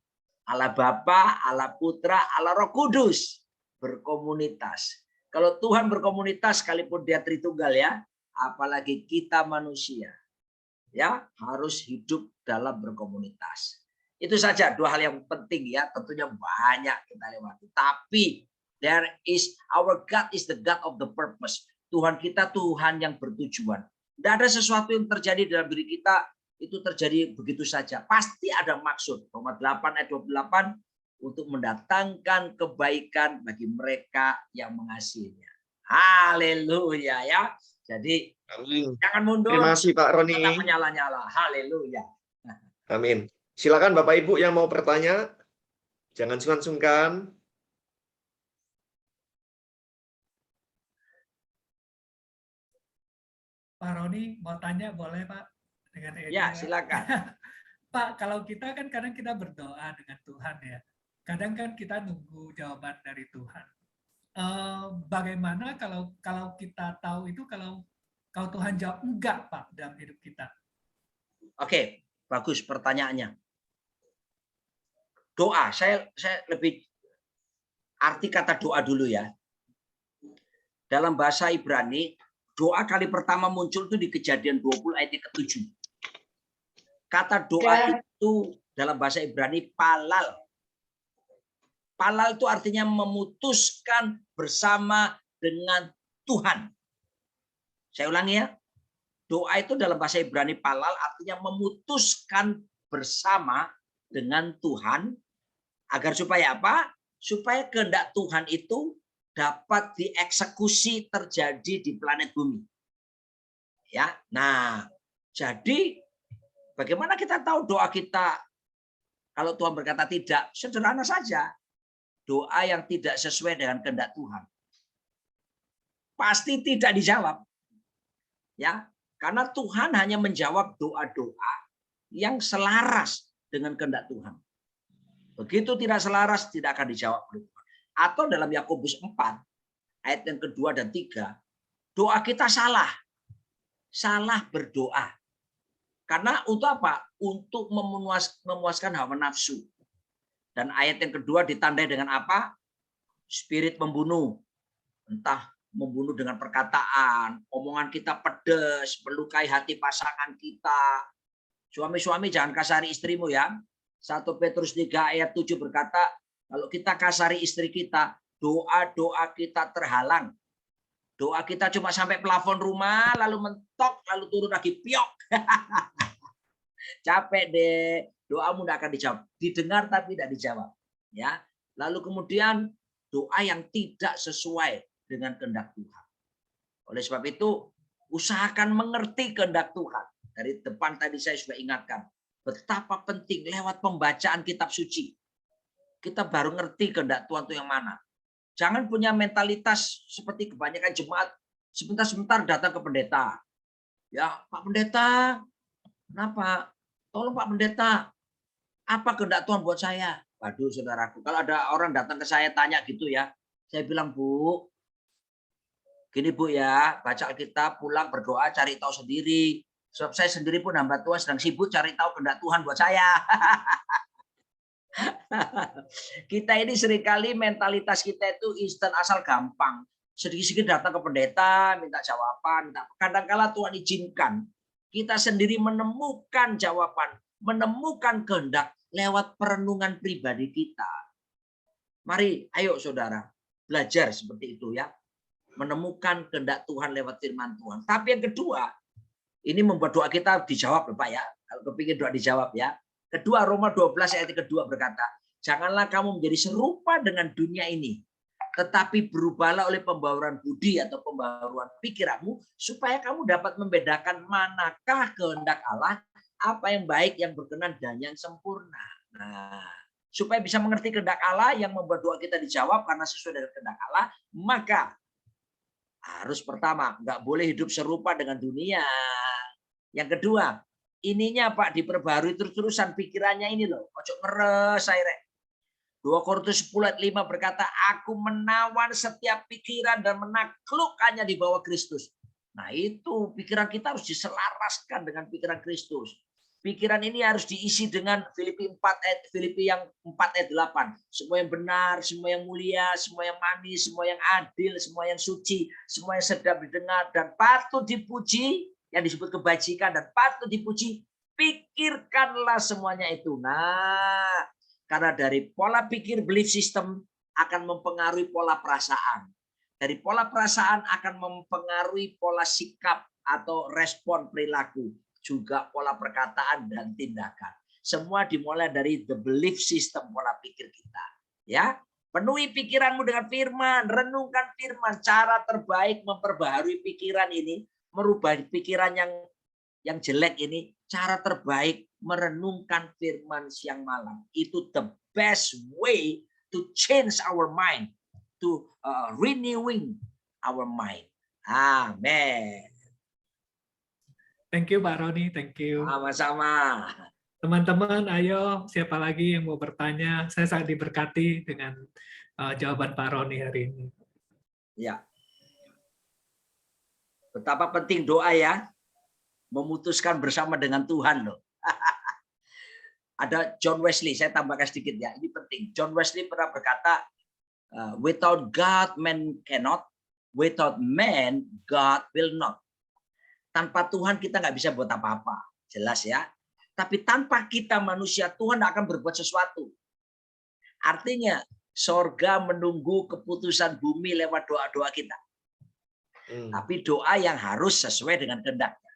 Allah Bapa, Allah Putra, Allah Roh Kudus berkomunitas. Kalau Tuhan berkomunitas, sekalipun dia Tritunggal ya, apalagi kita manusia, ya harus hidup dalam berkomunitas. Itu saja 2 hal yang penting ya. Tentunya banyak kita lewati. Tapi our God is the God of the purpose. Tuhan kita Tuhan yang bertujuan. Tidak ada sesuatu yang terjadi dalam diri kita itu terjadi begitu saja. Pasti ada maksud. Roma 8 ayat 28, untuk mendatangkan kebaikan bagi mereka yang mengasihinya. Haleluya ya. Jadi Amin. jangan mundur, Terima kasih Pak Roni. tetap menyala-nyala. Haleluya. Amin. Silakan Bapak Ibu yang mau bertanya. Jangan sungkan-sungkan. Pak Roni mau tanya boleh Pak? Dengan Edi Ya, silakan. Pak, kalau kita kan kadang kita berdoa dengan Tuhan ya. Kadang kan kita nunggu jawaban dari Tuhan. Bagaimana kalau kita tahu itu kalau Tuhan jawab enggak Pak dalam hidup kita? Oke, bagus pertanyaannya. Doa, saya lebih arti kata doa dulu ya. Dalam bahasa Ibrani, doa kali pertama muncul itu di Kejadian 20 ayat ke-7. Kata doa itu dalam bahasa Ibrani palal. Palal itu artinya memutuskan bersama dengan Tuhan. Saya ulangi ya. Doa itu dalam bahasa Ibrani palal artinya memutuskan bersama dengan Tuhan agar supaya apa? Supaya kehendak Tuhan itu dapat dieksekusi terjadi di planet bumi. Ya. Nah, jadi bagaimana kita tahu doa kita kalau Tuhan berkata tidak? Sederhana saja. Doa yang tidak sesuai dengan kehendak Tuhan pasti tidak dijawab. Ya, karena Tuhan hanya menjawab doa-doa yang selaras dengan kehendak Tuhan. Begitu tidak selaras tidak akan dijawab oleh Tuhan. Atau dalam Yakobus 4 ayat yang kedua dan 3, doa kita salah. Salah berdoa. Karena untuk apa? Untuk memuaskan hawa nafsu. Dan ayat yang kedua ditandai dengan apa? Spirit membunuh. Entah membunuh dengan perkataan, omongan kita pedas, melukai hati pasangan kita. Suami-suami jangan kasari istrimu ya. 1 Petrus 3 ayat 7 berkata, kalau kita kasari istri kita, doa-doa kita terhalang. Doa kita cuma sampai plafon rumah, lalu mentok, lalu turun lagi, piok. Capek deh. Doamu tidak akan dijawab. Didengar tapi tidak dijawab. Ya. Lalu kemudian doa yang tidak sesuai dengan kehendak Tuhan. Oleh sebab itu, usahakan mengerti kehendak Tuhan. Dari depan tadi saya sudah ingatkan. Betapa penting lewat pembacaan kitab suci. Kita baru ngerti kehendak Tuhan itu yang mana. Jangan punya mentalitas seperti kebanyakan jemaat. Sebentar-sebentar datang ke pendeta. Ya, Pak Pendeta, kenapa? Tolong Pak Pendeta, apa kehendak Tuhan buat saya? Waduh saudaraku, kalau ada orang datang ke saya tanya gitu ya, saya bilang, Bu, gini Bu ya, baca Alkitab, pulang berdoa, cari tahu sendiri. Sebab saya sendiri pun hamba Tuhan sedang sibuk cari tahu kehendak Tuhan buat saya. Kita ini seringkali mentalitas kita itu instan asal gampang. Sedikit-sedikit datang ke pendeta, minta jawaban. Kadang-kala Tuhan izinkan kita sendiri menemukan jawaban, menemukan kehendak lewat perenungan pribadi kita. Mari, ayo saudara, belajar seperti itu ya. Menemukan kehendak Tuhan lewat firman Tuhan. Tapi yang kedua, ini membuat doa kita dijawab, Bapak ya. Kalau kepingin doa dijawab ya. Kedua, Roma 12 ayat kedua berkata, janganlah kamu menjadi serupa dengan dunia ini, tetapi berubahlah oleh pembaharuan budi atau pembaharuan pikiranmu, supaya kamu dapat membedakan manakah kehendak Allah, apa yang baik, yang berkenan, dan yang sempurna. Nah, supaya bisa mengerti kehendak Allah yang membuat doa kita dijawab karena sesuai dengan kehendak Allah, maka harus pertama, nggak boleh hidup serupa dengan dunia. Yang kedua, ininya Pak diperbarui terus-terusan pikirannya ini loh. Ojo ngeres airnya. 2 Korintus 10 ayat 5 berkata, aku menawan setiap pikiran dan menaklukkannya di bawah Kristus. Nah itu pikiran kita harus diselaraskan dengan pikiran Kristus. Pikiran ini harus diisi dengan Filipi 4 yang 4 ayat 8. Semua yang benar, semua yang mulia, semua yang manis, semua yang adil, semua yang suci, semua yang sedap didengar dan patut dipuji, yang disebut kebajikan dan patut dipuji, pikirkanlah semuanya itu. Nah, karena dari pola pikir belief system akan mempengaruhi pola perasaan. Dari pola perasaan akan mempengaruhi pola sikap atau respon perilaku. Juga pola perkataan dan tindakan. Semua dimulai dari the belief system, pola pikir kita. Ya, penuhi pikiranmu dengan firman, renungkan firman. Cara terbaik memperbaharui pikiran ini, merubah pikiran yang jelek ini, cara terbaik merenungkan firman siang malam. Itu the best way to change our mind, to renewing our mind. Amin. Thank you Pak Roni, thank you. Sama-sama. Teman-teman, ayo siapa lagi yang mau bertanya? Saya sangat diberkati dengan jawaban Pak Roni hari ini. Ya. Betapa penting doa ya. Memutuskan bersama dengan Tuhan loh. Ada John Wesley, saya tambahkan sedikit ya. Ini penting. John Wesley pernah berkata, without God man cannot, without man God will not. Tanpa Tuhan kita nggak bisa buat apa-apa. Jelas ya. Tapi tanpa kita manusia, Tuhan akan berbuat sesuatu. Artinya, sorga menunggu keputusan bumi lewat doa-doa kita. Tapi doa yang harus sesuai dengan kehendaknya.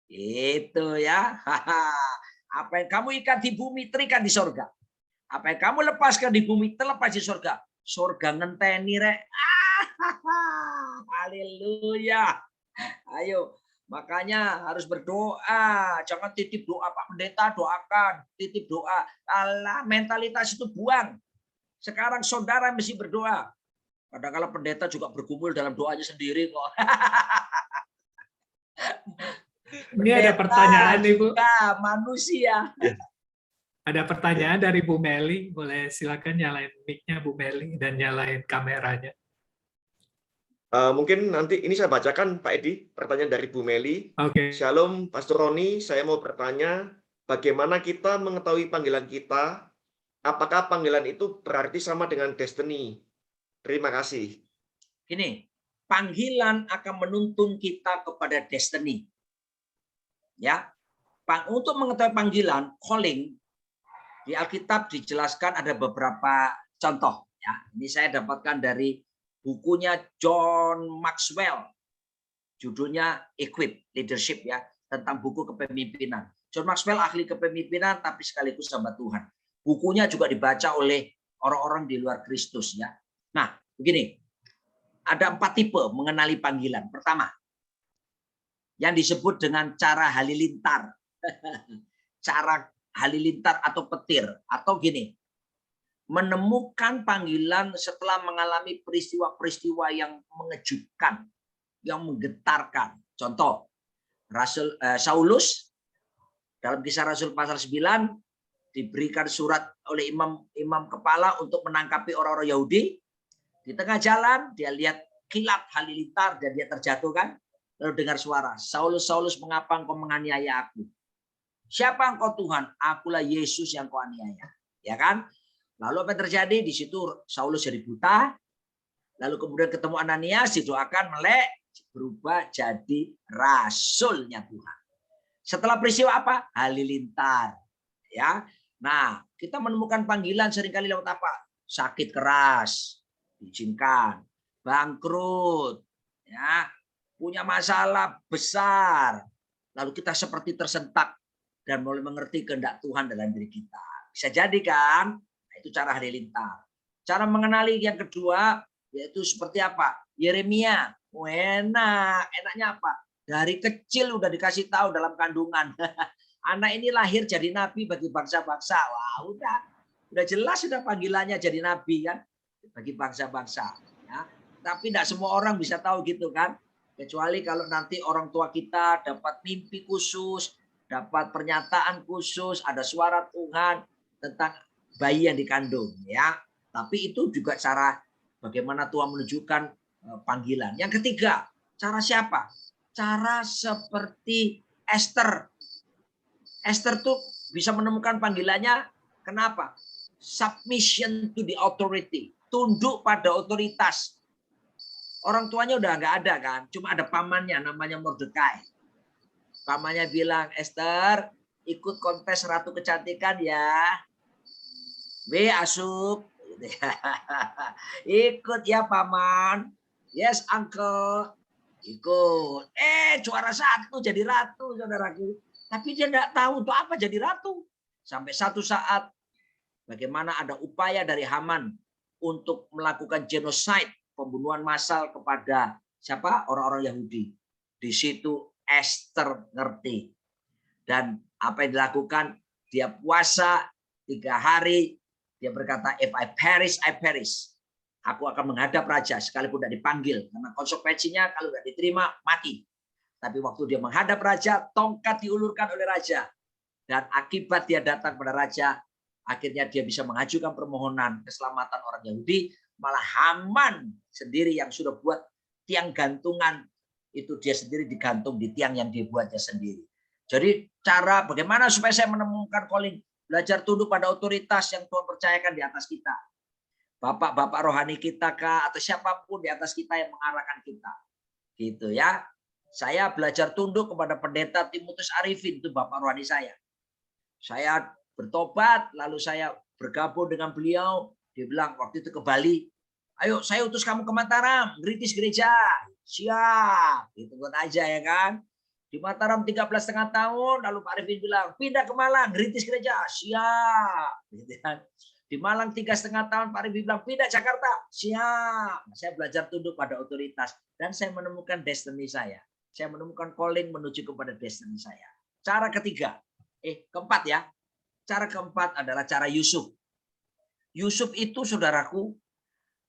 Itu ya. Apa yang kamu ikat di bumi, terikat di sorga. Apa yang kamu lepaskan di bumi, terlepas di sorga. Sorga ngenteni rek. Haleluya. Ayo. Makanya harus berdoa. Jangan titip doa Pak Pendeta, doakan. Titip doa. Alah, mentalitas itu buang. Sekarang saudara mesti berdoa. Kadang-kadang pendeta juga bergumul dalam doanya sendiri kok. Ini ada pertanyaan nih Bu. Manusia. Ada pertanyaan dari Bu Meli. Boleh silakan nyalain mic-nya Bu Meli dan nyalain kameranya. Mungkin nanti ini saya bacakan Pak Edi, pertanyaan dari Bu Meli. Oke. Shalom Pastor Roni, saya mau bertanya, bagaimana kita mengetahui panggilan kita? Apakah panggilan itu berarti sama dengan destiny? Terima kasih. Gini, panggilan akan menuntun kita kepada destiny. Ya, untuk mengetahui panggilan, calling, di Alkitab dijelaskan ada beberapa contoh. Ya, ini saya dapatkan dari bukunya John Maxwell, judulnya Equip Leadership ya, tentang buku kepemimpinan. John Maxwell ahli kepemimpinan tapi sekaligus hamba Tuhan. Bukunya juga dibaca oleh orang-orang di luar Kristus ya. Nah, begini, ada 4 tipe mengenali panggilan. Pertama, yang disebut dengan cara halilintar, cara halilintar atau petir, atau gini. Menemukan panggilan setelah mengalami peristiwa-peristiwa yang mengejutkan, yang menggetarkan. Contoh, Saulus dalam Kisah Rasul pasal 9 diberikan surat oleh imam kepala untuk menangkapi orang-orang Yahudi. Di tengah jalan dia lihat kilat halilintar dan dia terjatuh kan. Lalu dengar suara, Saulus, Saulus, mengapa engkau menganiaya aku? Siapa engkau Tuhan? Akulah Yesus yang kau aniaya. Ya kan? Lalu apa yang terjadi? Di situ Saulus jadi buta. Lalu kemudian ketemu Ananias, didoakan melek, berubah jadi rasulnya Tuhan. Setelah peristiwa apa? Halilintar. Ya. Nah, kita menemukan panggilan seringkali lewat apa? Sakit keras, diizinkan. Bangkrut, ya. Punya masalah besar. Lalu kita seperti tersentak dan mulai mengerti kehendak Tuhan dalam diri kita. Bisa jadi kan? Itu cara halilintar. Cara mengenali yang kedua yaitu seperti apa? Yeremia. Oh, enaknya apa? Dari kecil udah dikasih tahu dalam kandungan. Anak ini lahir jadi nabi bagi bangsa-bangsa. Wah, udah jelas sudah panggilannya jadi nabi kan bagi bangsa-bangsa. Ya. Tapi tidak semua orang bisa tahu gitu kan. Kecuali kalau nanti orang tua kita dapat mimpi khusus, dapat pernyataan khusus, ada suara Tuhan tentang bayi yang dikandung ya. Tapi itu juga cara bagaimana Tuhan menunjukkan panggilan. Yang ketiga, cara siapa? Cara seperti Esther. Esther tuh bisa menemukan panggilannya. Kenapa? Submission to the authority. Tunduk pada otoritas. Orang tuanya udah nggak ada kan. Cuma ada pamannya namanya Mordekai. Pamannya bilang, Esther ikut kontes Ratu Kecantikan ya. Asup. Ikut ya paman. Yes uncle. Ikut. Juara 1 jadi ratu saudaraku. Tapi dia nggak tahu untuk apa jadi ratu. Sampai satu saat bagaimana ada upaya dari Haman untuk melakukan genocide, pembunuhan massal kepada siapa? Orang-orang Yahudi. Di situ Esther ngerti. Dan apa yang dilakukan? Dia puasa 3 hari. Dia berkata, if I perish, I perish. Aku akan menghadap raja sekalipun tidak dipanggil. Karena konsekuensinya kalau tidak diterima, mati. Tapi waktu dia menghadap raja, tongkat diulurkan oleh raja. Dan akibat dia datang pada raja, akhirnya dia bisa mengajukan permohonan keselamatan orang Yahudi. Malah Haman sendiri yang sudah buat tiang gantungan, itu dia sendiri digantung di tiang yang dia buatnya sendiri. Jadi cara bagaimana supaya saya menemukan calling, belajar tunduk pada otoritas yang Tuhan percayakan di atas kita. Bapak-bapak rohani kita kah, atau siapapun di atas kita yang mengarahkan kita. Gitu ya. Saya belajar tunduk kepada pendeta Timotius Arifin, itu bapak rohani saya. Saya bertobat, lalu saya bergabung dengan beliau. Dia bilang waktu itu ke Bali, ayo saya utus kamu ke Mataram, ngeritis gereja. Siap, itu buat aja ya kan. Di Mataram 13,5 tahun, lalu Pak Arifin bilang, pindah ke Malang, ngeritis gereja. Siap. Gitu kan. Di Malang 3,5 tahun, Pak Arifin bilang, pindah Jakarta. Siap. Saya belajar tunduk pada otoritas. Dan saya menemukan destiny saya. Saya menemukan calling menuju kepada destiny saya. Cara ketiga, keempat ya. Cara keempat adalah cara Yusuf. Yusuf itu saudaraku,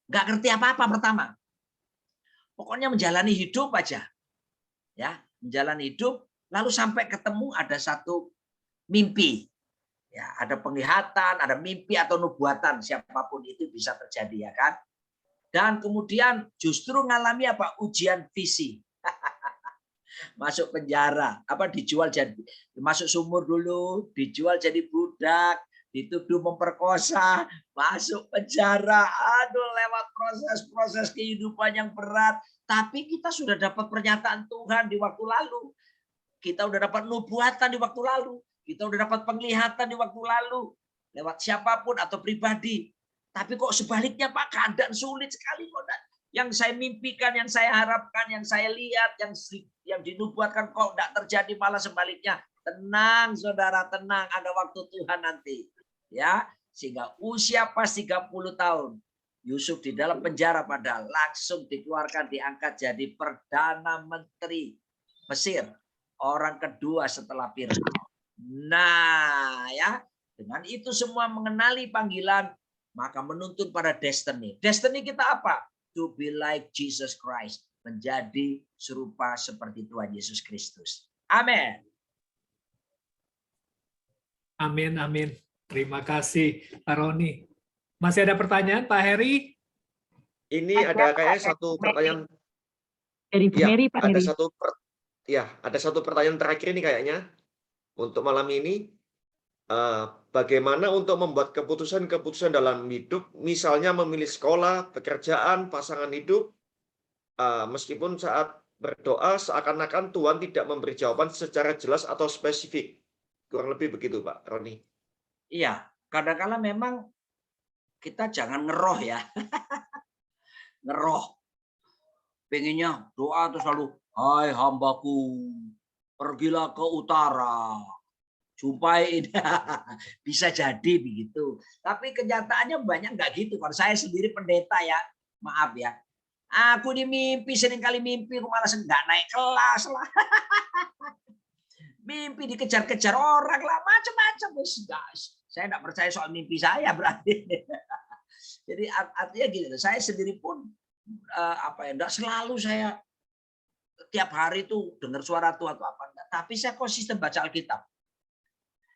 nggak ngerti apa-apa pertama. Pokoknya menjalani hidup aja. Ya, menjalani hidup, lalu sampai ketemu ada satu mimpi. Ya, ada penglihatan, ada mimpi atau nubuatan, siapapun itu bisa terjadi ya kan. Dan kemudian justru ngalami apa? Ujian visi. Masuk penjara, dijual jadi masuk sumur dulu, dijual jadi budak, dituduh memperkosa, masuk penjara. Aduh, lewat proses-proses kehidupan yang berat. Tapi kita sudah dapat pernyataan Tuhan di waktu lalu. Kita udah dapat nubuatan di waktu lalu. Kita udah dapat penglihatan di waktu lalu. Lewat siapapun atau pribadi. Tapi kok sebaliknya Pak, keadaan sulit sekali. Yang saya mimpikan, yang saya harapkan, yang saya lihat, yang dinubuatkan kok tidak terjadi, malah sebaliknya. Tenang saudara, tenang. Ada waktu Tuhan nanti. Ya, sehingga usia pas 30 tahun. Yusuf di dalam penjara padahal langsung dikeluarkan, diangkat jadi Perdana Menteri Mesir. Orang kedua setelah Firaun. Nah, ya, dengan itu semua mengenali panggilan, maka menuntun pada destiny. Destiny kita apa? To be like Jesus Christ. Menjadi serupa seperti Tuhan Yesus Kristus. Amin. Amin, amin. Terima kasih, Pak Roni. Masih ada pertanyaan, Pak Heri? Ini ada kayaknya satu pertanyaan. Dari Bu Mary, Pak Heri. Ada satu pertanyaan terakhir ini kayaknya untuk malam ini. Bagaimana untuk membuat keputusan-keputusan dalam hidup, misalnya memilih sekolah, pekerjaan, pasangan hidup, meskipun saat berdoa seakan-akan Tuhan tidak memberi jawaban secara jelas atau spesifik. Kurang lebih begitu, Pak Roni. Iya, kadang-kadang memang kita jangan ngeroh ya. Ngeroh. Pengennya doa terus selalu, hai hambaku, pergilah ke utara. Jumpai ini. Bisa jadi begitu. Tapi kenyataannya banyak nggak gitu. Kalau saya sendiri pendeta ya, maaf ya. Aku di mimpi, seringkali mimpi, aku malah nggak naik kelas lah. Mimpi dikejar-kejar orang lah, macam-macam. Saya nggak percaya soal mimpi saya berarti. Jadi artinya gini, saya sendiri pun nggak selalu saya tiap hari itu dengar suara Tuhan atau apa enggak. Tapi saya konsisten baca Alkitab.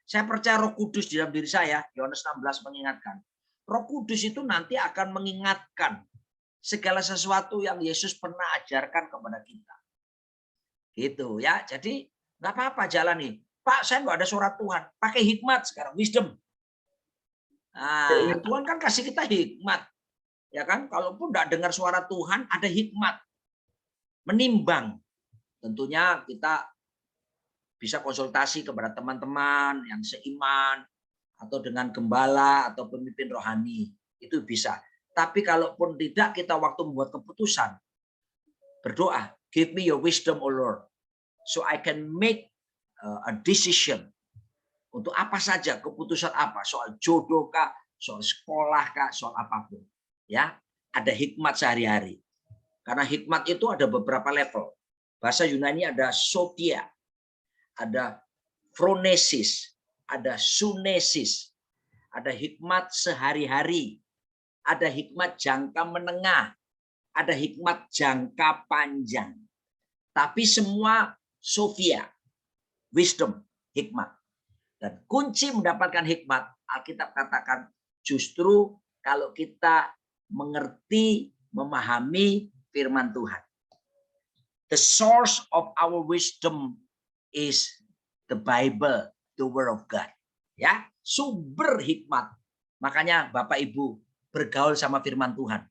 Saya percaya Roh Kudus di dalam diri saya. Yohanes 16 mengingatkan. Roh Kudus itu nanti akan mengingatkan segala sesuatu yang Yesus pernah ajarkan kepada kita. Gitu ya. Jadi nggak apa-apa jalani. Pak, saya nggak ada suara Tuhan. Pakai hikmat sekarang, wisdom. Nah, Tuhan kan kasih kita hikmat. Ya kan? Kalaupun nggak dengar suara Tuhan, ada hikmat. Menimbang. Tentunya kita bisa konsultasi kepada teman-teman yang seiman atau dengan gembala atau pemimpin rohani. Itu bisa. Tapi kalaupun tidak, kita waktu membuat keputusan, berdoa, give me your wisdom, O Lord, so I can make a decision Untuk apa saja, keputusan apa, soal jodoh kah, soal sekolah kah, soal apapun. Ya, ada hikmat sehari-hari. Karena hikmat itu ada beberapa level. Bahasa Yunani ada sotia, ada phronesis, ada sunesis, ada hikmat sehari-hari, ada hikmat jangka menengah, ada hikmat jangka panjang. Tapi semua Sophia, wisdom, hikmat. Dan kunci mendapatkan hikmat, Alkitab katakan justru kalau kita mengerti, memahami firman Tuhan. The source of our wisdom is the Bible, the Word of God. Ya, sumber hikmat. Makanya Bapak Ibu bergaul sama firman Tuhan.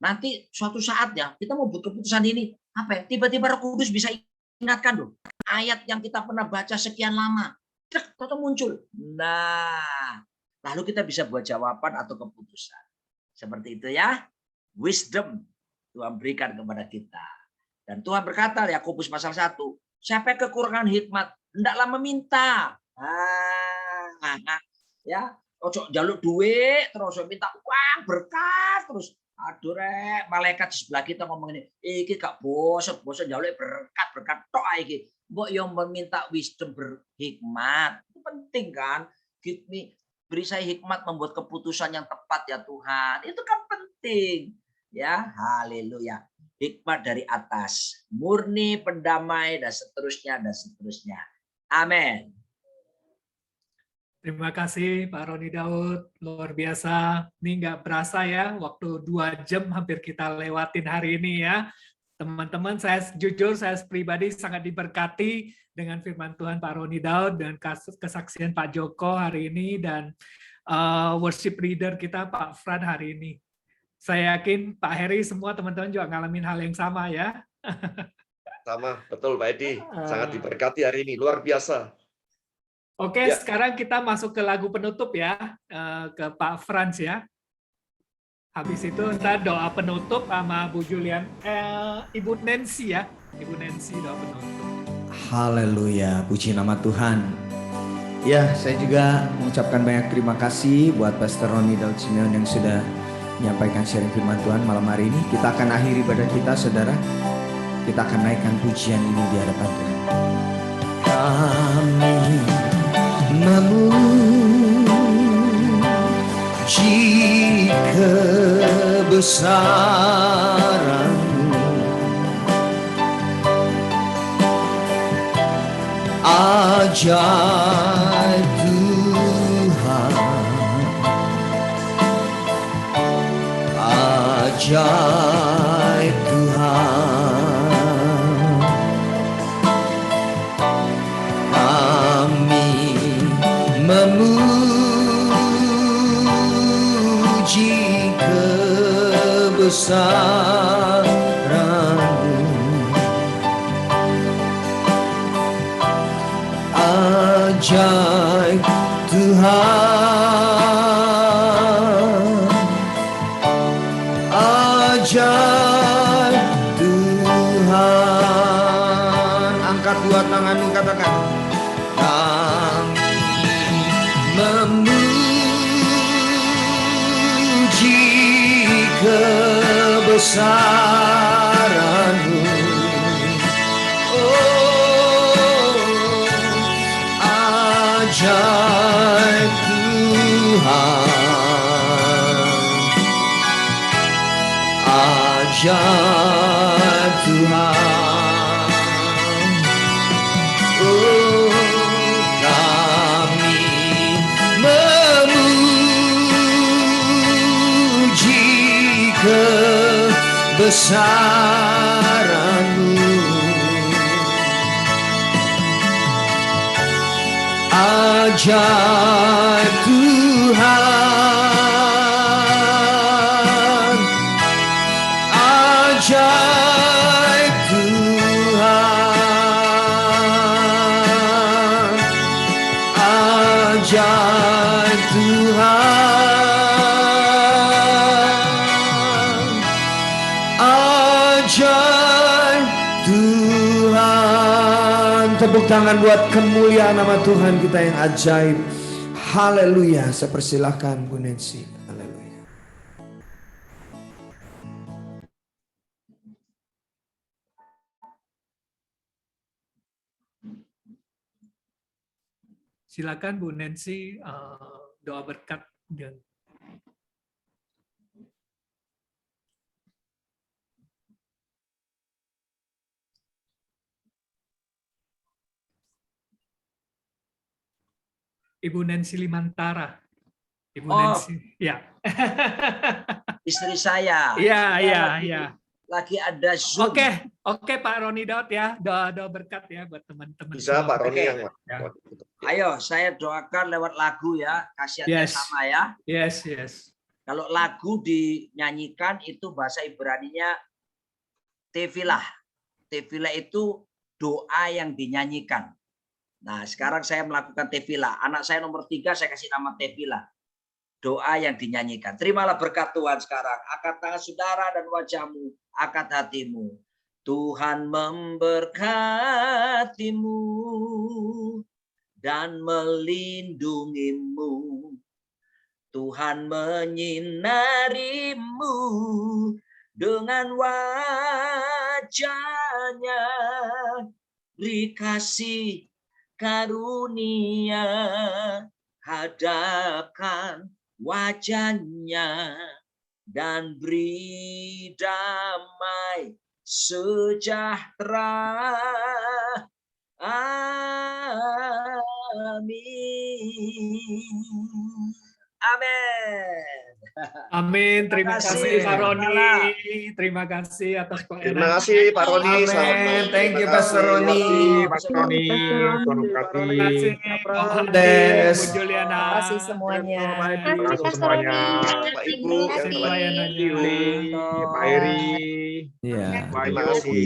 Nanti suatu saat ya kita mau buat keputusan ini, apa ya? Tiba-tiba Roh Kudus bisa ingatkan loh. Ayat yang kita pernah baca sekian lama. Atau muncul. Nah, lalu kita bisa buat jawaban atau keputusan. Seperti itu ya. Wisdom Tuhan berikan kepada kita. Dan Tuhan berkata, Yakobus pasal 1, siapa yang kekurangan hikmat, hendaklah meminta. Ya, ojo jaluk duit, terus minta uang, berkat, terus aduh rek, malaikat di sebelah kita ngomong ini, iki gak bosan jaluk berkat tok iki. Mbok yang meminta wisdom berhikmat. Itu penting kan? Give me, beri saya hikmat membuat keputusan yang tepat ya Tuhan. Itu kan penting. Ya, haleluya. Hikmat dari atas, murni, pendamai, dan seterusnya, dan seterusnya. Amin. Terima kasih Pak Roni Daud, luar biasa. Ini nggak berasa ya, waktu 2 jam hampir kita lewatin hari ini ya. Teman-teman, saya jujur, saya pribadi sangat diberkati dengan firman Tuhan Pak Roni Daud dan kesaksian Pak Joko hari ini dan worship leader kita Pak Fran hari ini. Saya yakin Pak Heri semua teman-teman juga ngalamin hal yang sama ya. Sama, betul Pak Edi. Sangat diberkati hari ini, luar biasa. Oke, Ya. sekarang kita masuk ke lagu penutup ya, ke Pak Frans ya. Habis itu ntar doa penutup sama Bu Julian, Ibu Nancy ya, Ibu Nancy doa penutup. Haleluya, puji nama Tuhan. Ya, saya juga mengucapkan banyak terima kasih buat Pastor Roni Daud Simeon yang sudah menyampaikan sharing firman Tuhan malam hari ini. Kita akan akhiri ibadah kita, saudara. Kita akan naikkan pujian ini di hadapan Tuhan. Kami memuji kebesaran-Mu, ajaib Tuhan, ajaib Tuhan. Kami memuji kebesaran-Mu, ajaib Tuhan, ajaib Tuhan. Angkat dua tanganmu, katakan, kami memuji kebesaran-Mu, oh ajaib Tuhan, ajaib Tuhan. Oh, kami memuji kebesaran-Mu, ajaib Tuhan, ajaib Tuhan, ajaib Tuhan, ajaib Tuhan. tepuk tangan buat kemuliaan nama Tuhan kita yang ajaib. Haleluya. Saya persilahkan Bu Nancy. Haleluya. Silakan Bu Nancy, doa berkat. Ibu Nancy Limantara. Ibu Nancy, ya. Istri saya. Iya. Lagi ada Zoom. Oke Pak Roni Daud ya, doa berkat ya buat teman-teman. Bisa Pak Roni yang Ayo, saya doakan lewat lagu ya, kasihatnya sama ya. Yes. Kalau lagu dinyanyikan itu bahasa Ibraninya tefilah. Tefilah itu doa yang dinyanyikan. Nah, sekarang saya melakukan tefilah. Anak saya nomor 3 saya kasih nama tefilah. Doa yang dinyanyikan. Terimalah berkat Tuhan sekarang. Angkat tangan saudara dan wajahmu. Angkat hatimu. Tuhan memberkatimu dan melindungimu. Tuhan menyinarimu dengan wajah-Nya. Beri kasih karunia, hadapkan wajah-Nya dan beri damai sejahtera. Amin. Amin. Terima kasih Pak Roni. Terima kasih atas pelayanan. Terima kasih Pak Roni. Amin. Thank you Pastor Roni. Pak Roni, Terima kasih Pak Des. Bu Juliana. Terima kasih semuanya. terima kasih semuanya. Bapak Ibu yang telah Pelayanannya. Yuli, Pak Eri, Iya. Pak Terima Ayu, kasih.